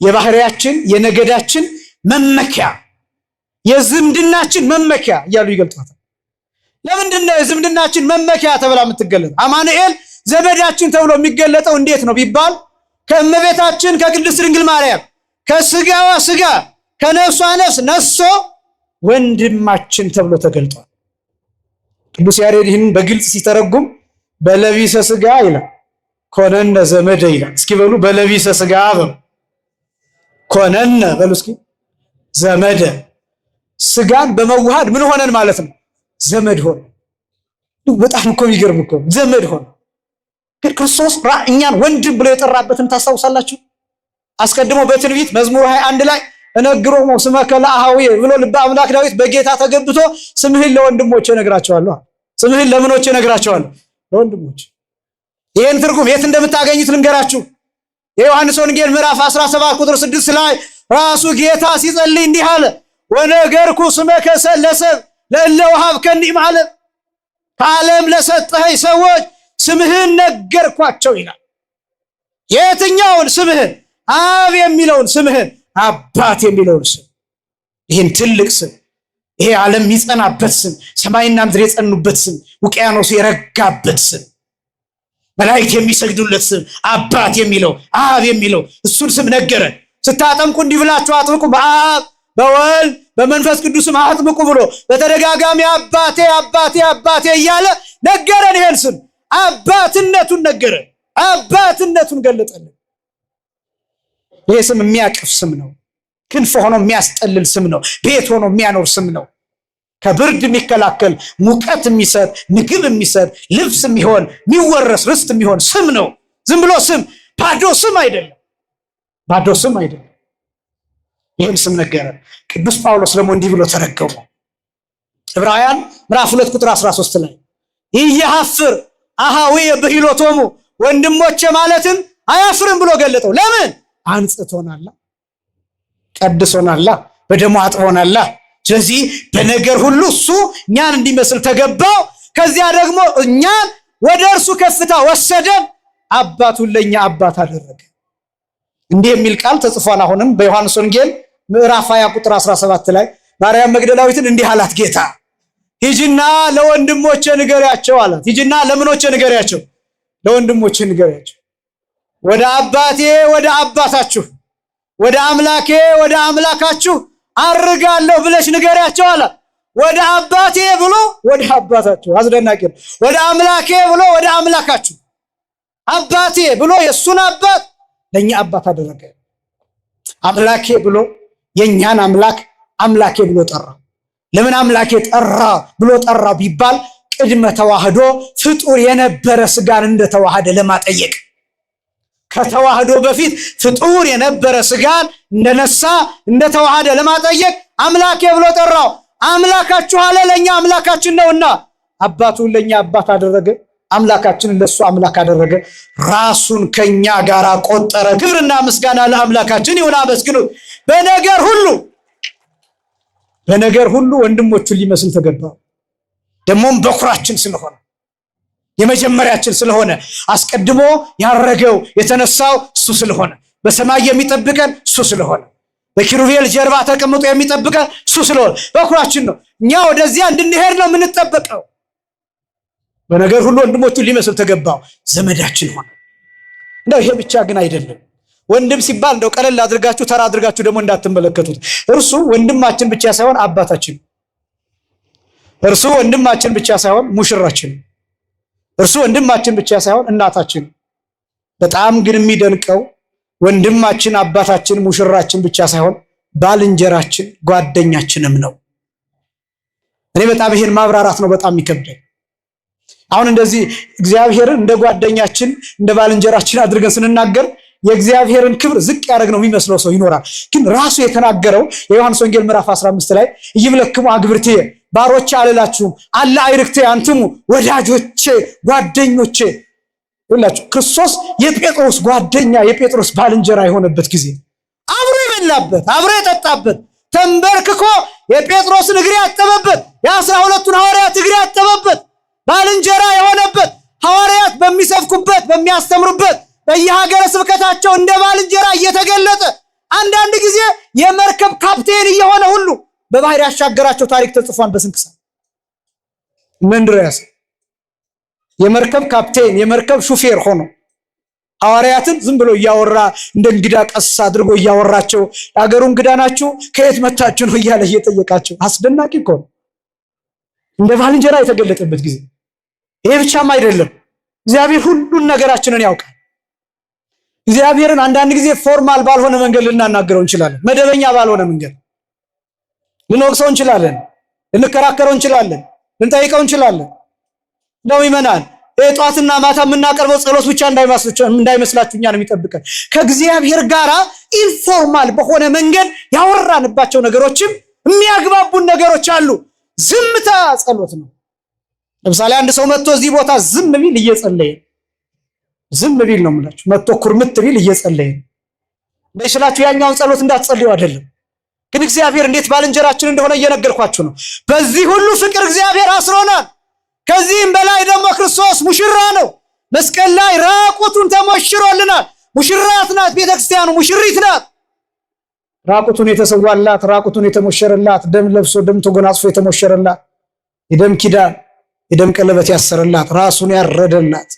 የባህሪያችን የነገዳችን መመኪያ፣ የዝምድናችን መመኪያ እያሉ ይገልጧታል። ለምንድን ነው የዝምድናችን መመኪያ ተብላ የምትገለጠው? አማኑኤል ዘመዳችን ተብሎ የሚገለጠው እንዴት ነው ቢባል ከእመቤታችን ከቅድስት ድንግል ማርያም ከስጋዋ ስጋ ከነፍሷ ነፍስ ነሶ ወንድማችን ተብሎ ተገልጧል። ቅዱስ ያሬድ ይህን በግልጽ ሲተረጉም በለቢሰ ስጋ ይላል፣ ኮነነ ዘመደ ይላል። እስኪ በሉ በለቢሰ ስጋ በሉ፣ ኮነነ በሉ እስኪ ዘመደ። ስጋን በመዋሃድ ምን ሆነን ማለት ነው? ዘመድ ሆነ። በጣም እኮ የሚገርም እኮ ዘመድ ሆነ። ግን ክርስቶስ እኛን ወንድም ብሎ የጠራበትን ታስታውሳላችሁ? አስቀድሞ በትንቢት መዝሙር 21 ላይ እነግሮሙ ስመከ ለአኀውየ ብሎ ልበ አምላክ ዳዊት በጌታ ተገብቶ ስምህን ለወንድሞቼ እነግራቸዋለሁ። ስምህን ለምኖቼ እነግራቸዋለሁ? ለወንድሞቼ። ይህን ትርጉም የት እንደምታገኙት ልንገራችሁ። የዮሐንስ ወንጌል ምዕራፍ 17 ቁጥር 6 ላይ ራሱ ጌታ ሲጸልይ እንዲህ አለ፣ ወነገርኩ ስመከ ለሰብእ ለእለ ወሀብከኒ እምዓለም፣ ከዓለም ለሰጠኸኝ ሰዎች ስምህን ነገርኳቸው ይላል። የትኛውን ስምህን? አብ የሚለውን ስምህን፣ አባት የሚለውን ስም። ይህን ትልቅ ስም፣ ይሄ ዓለም የሚጸናበት ስም፣ ሰማይና ምድር የጸኑበት ስም፣ ውቅያኖስ የረጋበት ስም፣ መላእክት የሚሰግዱለት ስም፣ አባት የሚለው አብ የሚለው እሱን ስም ነገረ። ስታጠምቁ እንዲህ ብላችሁ አጥምቁ፣ በአብ በወልድ በመንፈስ ቅዱስም አጥምቁ ብሎ በተደጋጋሚ አባቴ አባቴ አባቴ እያለ ነገረን። ይሄን ስም አባትነቱን ነገረን፣ አባትነቱን ገለጠልን። ይሄ ስም የሚያቅፍ ስም ነው። ክንፍ ሆኖ የሚያስጠልል ስም ነው። ቤት ሆኖ የሚያኖር ስም ነው። ከብርድ የሚከላከል ሙቀት የሚሰጥ ምግብ የሚሰጥ ልብስ የሚሆን የሚወረስ ርስት የሚሆን ስም ነው። ዝም ብሎ ስም፣ ባዶ ስም አይደለም፣ ባዶ ስም አይደለም። ይህን ስም ነገረን። ቅዱስ ጳውሎስ ደግሞ እንዲህ ብሎ ተረገመው። ዕብራውያን ምዕራፍ 2 ቁጥር 13 ላይ ኢያሐፍር አኀውየ ብሂሎቶሙ፣ ወንድሞቼ ማለትን አያፍርም ብሎ ገለጠው። ለምን? አንጽቶናላ፣ ቀድሶናላ፣ በደሙ አጥቦናላ። ስለዚህ በነገር ሁሉ እሱ እኛን እንዲመስል ተገባው። ከዚያ ደግሞ እኛን ወደ እርሱ ከፍታ ወሰደን፣ አባቱን ለኛ አባት አደረገ። እንዲህ የሚል ቃል ተጽፏል። አሁንም በዮሐንስ ወንጌል ምዕራፍ 20 ቁጥር 17 ላይ ማርያም መግደላዊትን እንዲህ አላት ጌታ፣ ሂጂና ለወንድሞቼ ንገሪያቸው አላት። ሂጂና ለምኖቼ ንገሪያቸው? ለወንድሞቼ ንገሪያቸው፣ ወደ አባቴ ወደ አባታችሁ፣ ወደ አምላኬ ወደ አምላካችሁ አርጋለሁ ብለሽ ንገሪያቸው አላት። ወደ አባቴ ብሎ ወደ አባታችሁ፣ አስደናቂ ነው። ወደ አምላኬ ብሎ ወደ አምላካችሁ፣ አባቴ ብሎ የእሱን አባት ለእኛ አባት አደረገ። አምላኬ ብሎ የእኛን አምላክ አምላኬ ብሎ ጠራ። ለምን አምላኬ ጠራ ብሎ ጠራ ቢባል ቅድመ ተዋህዶ ፍጡር የነበረ ስጋን እንደተዋሃደ ለማጠየቅ፣ ከተዋህዶ በፊት ፍጡር የነበረ ስጋን እንደነሳ እንደተዋሃደ ለማጠየቅ አምላኬ ብሎ ጠራው። አምላካችሁ አለ፣ ለኛ አምላካችን ነውና አባቱን ለኛ አባት አደረገ፣ አምላካችንን ለሱ አምላክ አደረገ። ራሱን ከኛ ጋር ቆጠረ። ክብርና ምስጋና ለአምላካችን ይሁን። አመስግኑ። በነገር ሁሉ በነገር ሁሉ ወንድሞቹን ሊመስል ተገባው። ደሞም በኩራችን ስለሆነ የመጀመሪያችን ስለሆነ አስቀድሞ ያረገው የተነሳው እሱ ስለሆነ በሰማይ የሚጠብቀን እሱ ስለሆነ በኪሩቤል ጀርባ ተቀምጦ የሚጠብቀን እሱ ስለሆነ በኩራችን ነው። እኛ ወደዚያ እንድንሄድ ነው የምንጠበቀው። በነገር ሁሉ ወንድሞቹን ሊመስል ተገባው፣ ዘመዳችን ሆነ። እንደው ይሄ ብቻ ግን አይደለም። ወንድም ሲባል እንደው ቀለል አድርጋችሁ ተራ አድርጋችሁ ደግሞ እንዳትመለከቱት። እርሱ ወንድማችን ብቻ ሳይሆን አባታችን፣ እርሱ ወንድማችን ብቻ ሳይሆን ሙሽራችን፣ እርሱ ወንድማችን ብቻ ሳይሆን እናታችን። በጣም ግን የሚደንቀው ወንድማችን፣ አባታችን፣ ሙሽራችን ብቻ ሳይሆን ባልንጀራችን፣ ጓደኛችንም ነው። እኔ በጣም ይሄን ማብራራት ነው በጣም የሚከብደኝ። አሁን እንደዚህ እግዚአብሔርን እንደ ጓደኛችን እንደ ባልንጀራችን አድርገን ስንናገር የእግዚአብሔርን ክብር ዝቅ ያደረግ ነው የሚመስለው ሰው ይኖራል። ግን ራሱ የተናገረው የዮሐንስ ወንጌል ምዕራፍ 15 ላይ ይብለክሙ አግብርትየ ባሮቼ አልላችሁም አለ አይርክቴ አንትሙ ወዳጆቼ ጓደኞቼ። ሁላችሁ ክርስቶስ የጴጥሮስ ጓደኛ የጴጥሮስ ባልንጀራ የሆነበት ጊዜ አብሮ የበላበት አብሮ የጠጣበት ተንበርክኮ የጴጥሮስን እግር ያጠበበት የ12ቱን ሐዋርያት እግር ያጠበበት ባልንጀራ የሆነበት ሐዋርያት በሚሰብኩበት በሚያስተምሩበት በየሀገረ ስብከታቸው እንደ ባልንጀራ እየተገለጠ አንዳንድ ጊዜ የመርከብ ካፕቴን እየሆነ ሁሉ በባህር ያሻገራቸው ታሪክ ተጽፏል በስንክሳር። እንድርያስ የመርከብ ካፕቴን የመርከብ ሹፌር ሆኖ ሐዋርያትን ዝም ብሎ እያወራ እንደ እንግዳ ቀስ አድርጎ እያወራቸው አገሩ እንግዳ ናችሁ ከየት መጣችሁ ነው እያለ እየጠየቃቸው አስደናቂ እኮ ነው። እንደ ባልንጀራ የተገለጠበት ጊዜ። ይሄ ብቻም አይደለም፣ እግዚአብሔር ሁሉን ነገራችንን ያውቃል። እግዚአብሔርን አንዳንድ ጊዜ ፎርማል ባልሆነ መንገድ ልናናገረው እንችላለን። መደበኛ ባልሆነ መንገድ ልንወቅሰው እንችላለን፣ ልንከራከረው እንችላለን፣ ልንጠይቀው እንችላለን። ነው ይመናል። ጧትና ማታ የምናቀርበው ጸሎት ብቻ እንዳይመስላችሁ እኛን የሚጠብቀን ከእግዚአብሔር ጋር ኢንፎርማል በሆነ መንገድ ያወራንባቸው ነገሮችም የሚያግባቡን ነገሮች አሉ። ዝምታ ጸሎት ነው። ለምሳሌ አንድ ሰው መጥቶ እዚህ ቦታ ዝም ቢል እየጸለየ ዝም ቢል ነው የምላችሁ። መጥቶ ኩርምት ቢል እየጸለየ በሽላችሁ ያኛውን ጸሎት እንዳትጸልዩ አይደለም። ግን እግዚአብሔር እንዴት ባልንጀራችን እንደሆነ እየነገርኳችሁ ነው። በዚህ ሁሉ ፍቅር እግዚአብሔር አስሮናል። ከዚህም በላይ ደግሞ ክርስቶስ ሙሽራ ነው። መስቀል ላይ ራቁቱን ተሞሽሮልናል። ሙሽራት ናት ቤተክርስቲያኑ፣ ሙሽሪት ናት። ራቁቱን የተሰዋላት፣ ራቁቱን የተሞሸረላት፣ ደም ለብሶ ደም ተጎናጽፎ የተሞሸረላት፣ የደም ኪዳን የደም ቀለበት ያሰረላት፣ ራሱን ያረደላት፣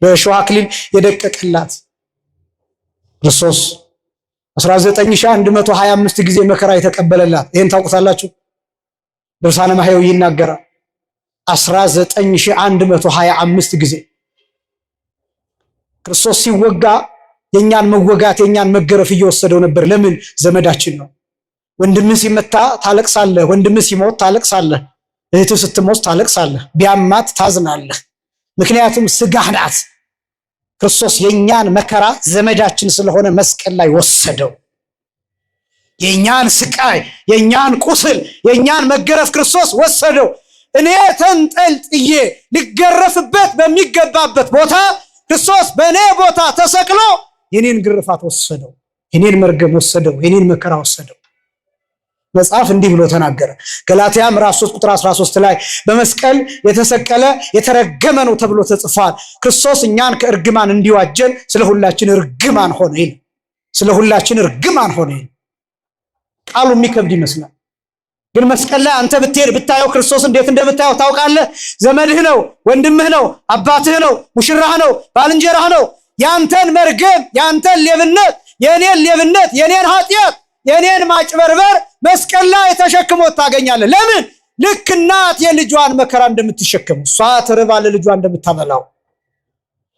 በእሾህ አክሊል የደቀቀላት ክርስቶስ 19125 ጊዜ መከራ የተቀበለላት። ይሄን ታውቁታላችሁ። ድርሳነ ማህየው ይናገራል። 19125 ጊዜ ክርስቶስ ሲወጋ የኛን መወጋት የኛን መገረፍ እየወሰደው ነበር። ለምን? ዘመዳችን ነው። ወንድምህ ሲመታ ታለቅሳለህ፣ ወንድምህ ሲሞት ታለቅሳለህ፣ እህትህ ስትሞት ታለቅሳለህ፣ ቢያማት ታዝናለህ። ምክንያቱም ስጋህ ናት። ክርስቶስ የኛን መከራ ዘመዳችን ስለሆነ መስቀል ላይ ወሰደው። የኛን ስቃይ፣ የኛን ቁስል፣ የኛን መገረፍ ክርስቶስ ወሰደው። እኔ ተንጠልጥዬ ልገረፍበት በሚገባበት ቦታ ክርስቶስ በእኔ ቦታ ተሰቅሎ የኔን ግርፋት ወሰደው፣ የኔን መርገም ወሰደው፣ የኔን መከራ ወሰደው። መጽሐፍ እንዲህ ብሎ ተናገረ። ገላትያ ምዕራፍ 3 ቁጥር 13 ላይ በመስቀል የተሰቀለ የተረገመ ነው ተብሎ ተጽፏል። ክርስቶስ እኛን ከእርግማን እንዲዋጀን ስለሁላችን እርግማን ሆነ ይል፣ ስለሁላችን እርግማን ሆነ ይል። ቃሉ የሚከብድ ይመስላል፣ ግን መስቀል ላይ አንተ ብትሄድ ብታየው ክርስቶስ እንዴት እንደምታየው ታውቃለህ። ዘመድህ ነው፣ ወንድምህ ነው፣ አባትህ ነው፣ ሙሽራህ ነው፣ ባልንጀራህ ነው። ያንተን መርገም፣ ያንተን ሌብነት፣ የኔን ሌብነት፣ የኔን ኃጢአት፣ የኔን ማጭበርበር መስቀል ላይ ተሸክሞ ታገኛለህ። ለምን? ልክ እናት የልጇን መከራ እንደምትሸከም፣ እሷ ተርባ ለልጇ እንደምታበላው፣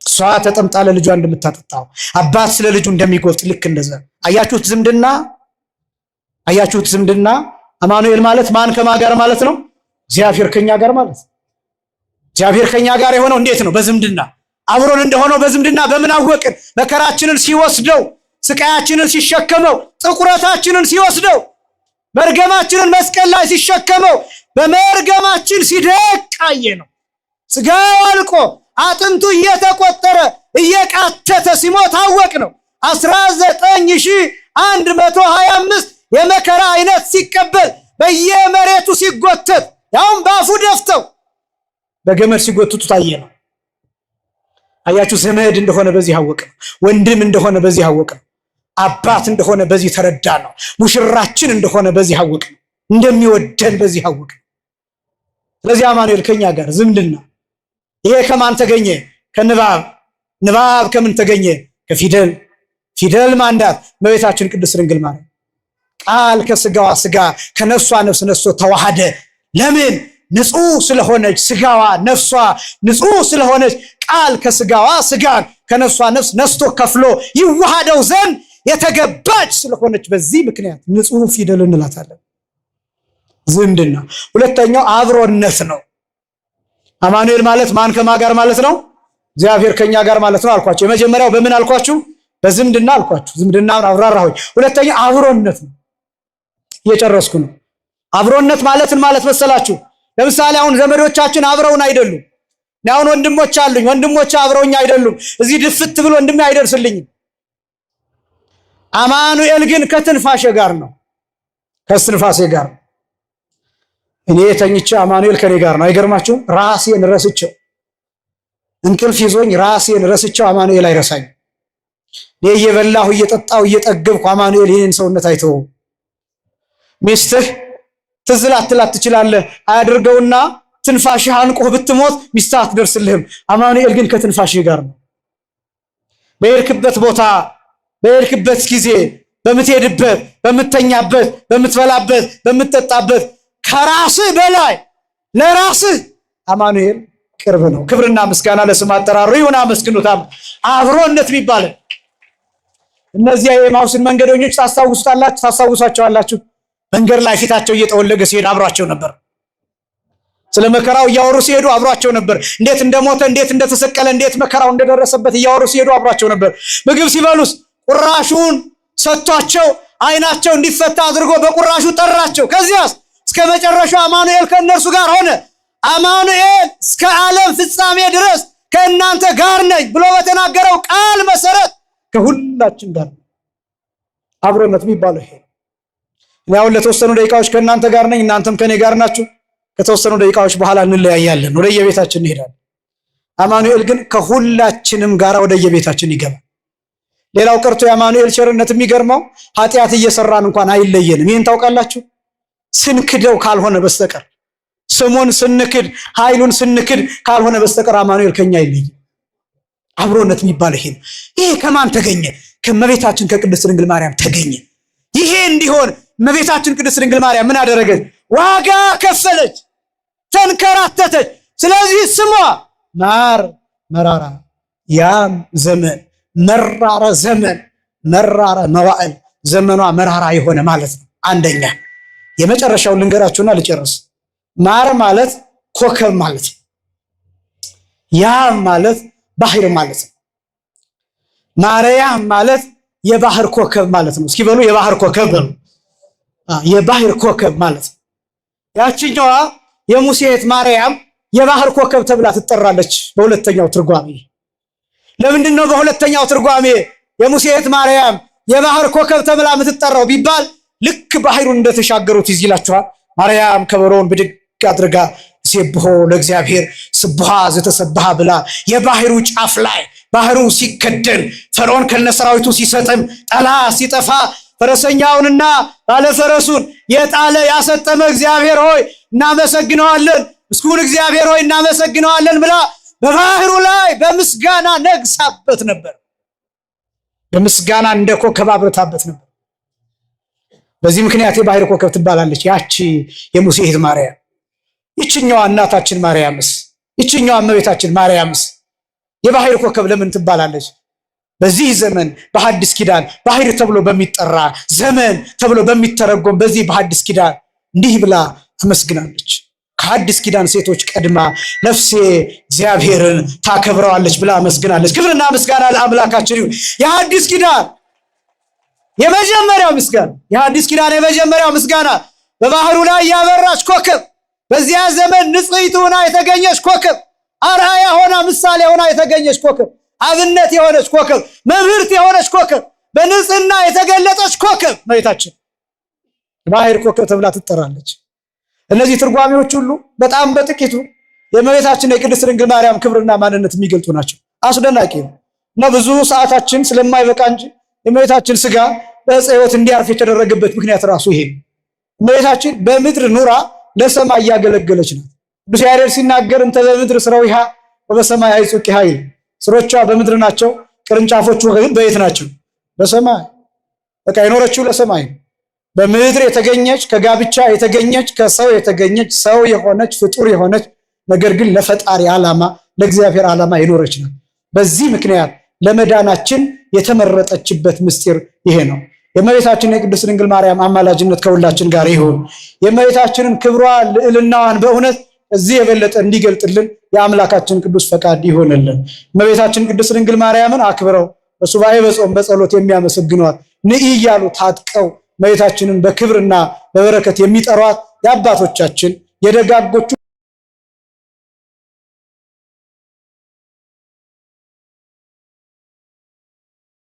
እሷ ተጠምጣ ለልጇ እንደምታጠጣው፣ አባት ስለ ልጁ እንደሚጎብጥ ልክ እንደዛ። አያችሁት ዝምድና? አያችሁት ዝምድና? አማኑኤል ማለት ማን ከማ ጋር ማለት ነው? እግዚአብሔር ከኛ ጋር ማለት። እግዚአብሔር ከኛ ጋር የሆነው እንዴት ነው? በዝምድና። አብሮን እንደሆነው በዝምድና በምን አወቅን? መከራችንን ሲወስደው፣ ስቃያችንን ሲሸከመው፣ ጥቁረታችንን ሲወስደው፣ መርገማችንን መስቀል ላይ ሲሸከመው፣ በመርገማችን ሲደቅ አየ ነው። ስጋው አልቆ አጥንቱ እየተቆጠረ እየቃተተ ሲሞት አወቅ ነው። 19125 የመከራ አይነት ሲቀበል በየመሬቱ ሲጎተት ያውም ባፉ ደፍተው በገመድ ሲጎትቱ ታየ ነው። አያችሁ ዘመድ እንደሆነ በዚህ አወቀ፣ ወንድም እንደሆነ በዚህ አወቀ፣ አባት እንደሆነ በዚህ ተረዳ ነው። ሙሽራችን እንደሆነ በዚህ አወቀ፣ እንደሚወደን በዚህ አወቀ። ስለዚህ አማኑኤል ከኛ ጋር ዝምድና ይሄ ከማን ተገኘ? ከንባብ። ንባብ ከምን ተገኘ? ከፊደል። ፊደል ማንዳት እመቤታችን ቅድስት ድንግል ማርያም። ቃል ከስጋዋ ስጋ ከነፍሷ ነፍስ ነስቶ ተዋሃደ። ለምን? ንጹህ ስለሆነች ስጋዋ ነፍሷ ንጹህ ስለሆነች ቃል ከስጋዋ ስጋን ከነፍሷ ነፍስ ነስቶ ከፍሎ ይዋሃደው ዘንድ የተገባች ስለሆነች በዚህ ምክንያት ንጹህ ፊደል እንላታለን። ዝምድና። ሁለተኛው አብሮነት ነው። አማኑኤል ማለት ማን ከማ ጋር ማለት ነው? እግዚአብሔር ከኛ ጋር ማለት ነው አልኳችሁ። የመጀመሪያው በምን አልኳችሁ? በዝምድና አልኳችሁ። ዝምድናውን አብራራሁኝ። ሁለተኛው አብሮነት ነው። እየጨረስኩ ነው። አብሮነት ማለትን ማለት መሰላችሁ? ለምሳሌ አሁን ዘመዶቻችን አብረውን አይደሉም። አሁን ወንድሞች አሉኝ፣ ወንድሞች አብረውኝ አይደሉም። እዚህ ድፍት ብሎ ወንድሜ አይደርስልኝም። አማኑኤል ግን ከትንፋሼ ጋር ነው፣ ከስትንፋሴ ጋር። እኔ ተኝቼ አማኑኤል ከኔ ጋር ነው። አይገርማችሁም? ራሴን ረስቼው እንቅልፍ ይዞኝ ራሴን ረስቼው አማኑኤል አይረሳኝ። እኔ እየበላሁ እየጠጣሁ እየጠገብኩ አማኑኤል ይህን ሰውነት አይተውም። ሚስትህ ትዝ ላትላት ትችላለህ፣ አያድርገውና ትንፋሽህ አንቆህ ብትሞት ሚስትህ አትደርስልህም። አማኑኤል ግን ከትንፋሽህ ጋር ነው። በሄድክበት ቦታ በሄድክበት ጊዜ በምትሄድበት፣ በምትተኛበት፣ በምትበላበት፣ በምትጠጣበት ከራስህ በላይ ለራስህ አማኑኤል ቅርብ ነው። ክብርና ምስጋና ለስም አጠራሩ ይሁን። አመስግኑታም። አብሮነት የሚባል እነዚያ የኤማሁስን መንገደኞች ታስታውሷቸዋላችሁ? መንገድ ላይ ፊታቸው እየጠወለገ ሲሄድ አብሯቸው ነበር። ስለ መከራው እያወሩ ሲሄዱ አብሯቸው ነበር። እንዴት እንደሞተ፣ እንዴት እንደተሰቀለ፣ እንዴት መከራው እንደደረሰበት እያወሩ ሲሄዱ አብሯቸው ነበር። ምግብ ሲበሉስ ቁራሹን ሰጥቷቸው አይናቸው እንዲፈታ አድርጎ በቁራሹ ጠራቸው። ከዚያስ እስከ መጨረሻው አማኑኤል ከእነርሱ ጋር ሆነ። አማኑኤል እስከ ዓለም ፍጻሜ ድረስ ከእናንተ ጋር ነኝ ብሎ በተናገረው ቃል መሰረት ከሁላችን ጋር አብሮነት የሚባለው ይሄ። እኔ አሁን ለተወሰኑ ደቂቃዎች ከእናንተ ጋር ነኝ፣ እናንተም ከኔ ጋር ናችሁ። ከተወሰኑ ደቂቃዎች በኋላ እንለያያለን፣ ወደ የቤታችን እንሄዳለን። አማኑኤል ግን ከሁላችንም ጋር ወደ የቤታችን ይገባል። ሌላው ቀርቶ የአማኑኤል ቸርነት የሚገርመው ኃጢአት እየሰራን እንኳን አይለየንም። ይህን ታውቃላችሁ? ስንክደው ካልሆነ በስተቀር ስሙን ስንክድ ኃይሉን ስንክድ ካልሆነ በስተቀር አማኑኤል ከኛ አይለይም። አብሮነት የሚባል ይሄ ነው። ይሄ ከማን ተገኘ? ከእመቤታችን ከቅድስት ድንግል ማርያም ተገኘ። ይሄ እንዲሆን እመቤታችን ቅድስት ድንግል ማርያም ምን አደረገች? ዋጋ ከፈለች፣ ተንከራተተች። ስለዚህ ስሟ ማር መራራ፣ ያም ዘመን መራራ ዘመን፣ መራራ መዋዕል፣ ዘመኗ መራራ የሆነ ማለት ነው። አንደኛ የመጨረሻውን ልንገራችሁና ልጨርስ። ማር ማለት ኮከብ ማለት ነው። ያም ማለት ባህር ማለት ነው። ማርያም ማለት የባህር ኮከብ ማለት ነው። እስኪ በሉ የባህር ኮከብ በሉ። የባህር ኮከብ ማለት ነው። ያቺኛዋ የሙሴ እህት ማርያም የባህር ኮከብ ተብላ ትጠራለች በሁለተኛው ትርጓሜ። ለምንድን ነው በሁለተኛው ትርጓሜ የሙሴ እህት ማርያም የባህር ኮከብ ተብላ የምትጠራው ቢባል ልክ ባህሩን እንደተሻገሩት ይላችኋል። ማርያም ከበሮውን ብድግ አድርጋ ሲብሖ ለእግዚአብሔር ስብሐ ዘተሰብሐ ብላ የባህሩ ጫፍ ላይ ባህሩ ሲከደን ፈርዖን ከነሰራዊቱ ሲሰጥም ጠላት ሲጠፋ ፈረሰኛውንና ባለፈረሱን የጣለ ያሰጠመ እግዚአብሔር ሆይ እናመሰግነዋለን፣ ምስጉን እግዚአብሔር ሆይ እናመሰግነዋለን ብላ በባህሩ ላይ በምስጋና ነግሳበት ነበር። በምስጋና እንደ ኮከብ አብርታበት ነበር። በዚህ ምክንያት የባህር ኮከብ ትባላለች ያቺ የሙሴ እህት ማርያም። ይችኛዋ እናታችን ማርያምስ፣ ይችኛዋ እመቤታችን ማርያምስ የባህር ኮከብ ለምን ትባላለች? በዚህ ዘመን በሐዲስ ኪዳን ባህር ተብሎ በሚጠራ ዘመን ተብሎ በሚተረጎም በዚህ በሐዲስ ኪዳን እንዲህ ብላ አመስግናለች። ከሐዲስ ኪዳን ሴቶች ቀድማ ነፍሴ እግዚአብሔርን ታከብረዋለች ብላ አመስግናለች። ክብርና ምስጋና ለአምላካችን ይሁን። የሐዲስ ኪዳን የመጀመሪያው ምስጋና፣ የሐዲስ ኪዳን የመጀመሪያው ምስጋና በባህሩ ላይ ያበራች ኮከብ፣ በዚያ ዘመን ንጽሕት ሆና የተገኘች ኮከብ፣ አርአያ ሆና ምሳሌ ሆና የተገኘች ኮከብ፣ አብነት የሆነች ኮከብ፣ መምህርት የሆነች ኮከብ፣ በንጽህና የተገለጠች ኮከብ እመቤታችን ባህር ኮከብ ተብላ ትጠራለች። እነዚህ ትርጓሜዎች ሁሉ በጣም በጥቂቱ የእመቤታችን የቅድስት ድንግል ማርያም ክብርና ማንነት የሚገልጡ ናቸው። አስደናቂ ነው እና ብዙ ሰዓታችን ስለማይበቃ እንጂ የእመቤታችን ስጋ በዕፀ ሕይወት እንዲያርፍ የተደረገበት ምክንያት ራሱ ይሄ ነው። እመቤታችን በምድር ኑራ ለሰማይ እያገለገለች ናት። ቅዱስ ያሬድ ሲናገር እንተ በምድር ስራዊሃ ወበሰማይ አይጹቂሃ ይላል። ስሮቿ በምድር ናቸው፣ ቅርንጫፎቹ ግን በየት ናቸው? በሰማይ። በቃ የኖረችው ለሰማይ ነው። በምድር የተገኘች ከጋብቻ የተገኘች ከሰው የተገኘች ሰው የሆነች ፍጡር የሆነች ነገር ግን ለፈጣሪ ዓላማ ለእግዚአብሔር ዓላማ የኖረች ናት። በዚህ ምክንያት ለመዳናችን የተመረጠችበት ምስጢር ይሄ ነው። የእመቤታችን የቅድስት ድንግል ማርያም አማላጅነት ከሁላችን ጋር ይሁን። የእመቤታችንን ክብሯ ልዕልናዋን በእውነት እዚህ የበለጠ እንዲገልጥልን የአምላካችን ቅዱስ ፈቃድ ይሆንልን። እመቤታችን ቅድስት ድንግል ማርያምን አክብረው በሱባኤ በጾም በጸሎት የሚያመሰግኗት ንኢ እያሉ ታጥቀው እመቤታችንን በክብርና በበረከት የሚጠሯት የአባቶቻችን የደጋጎቹ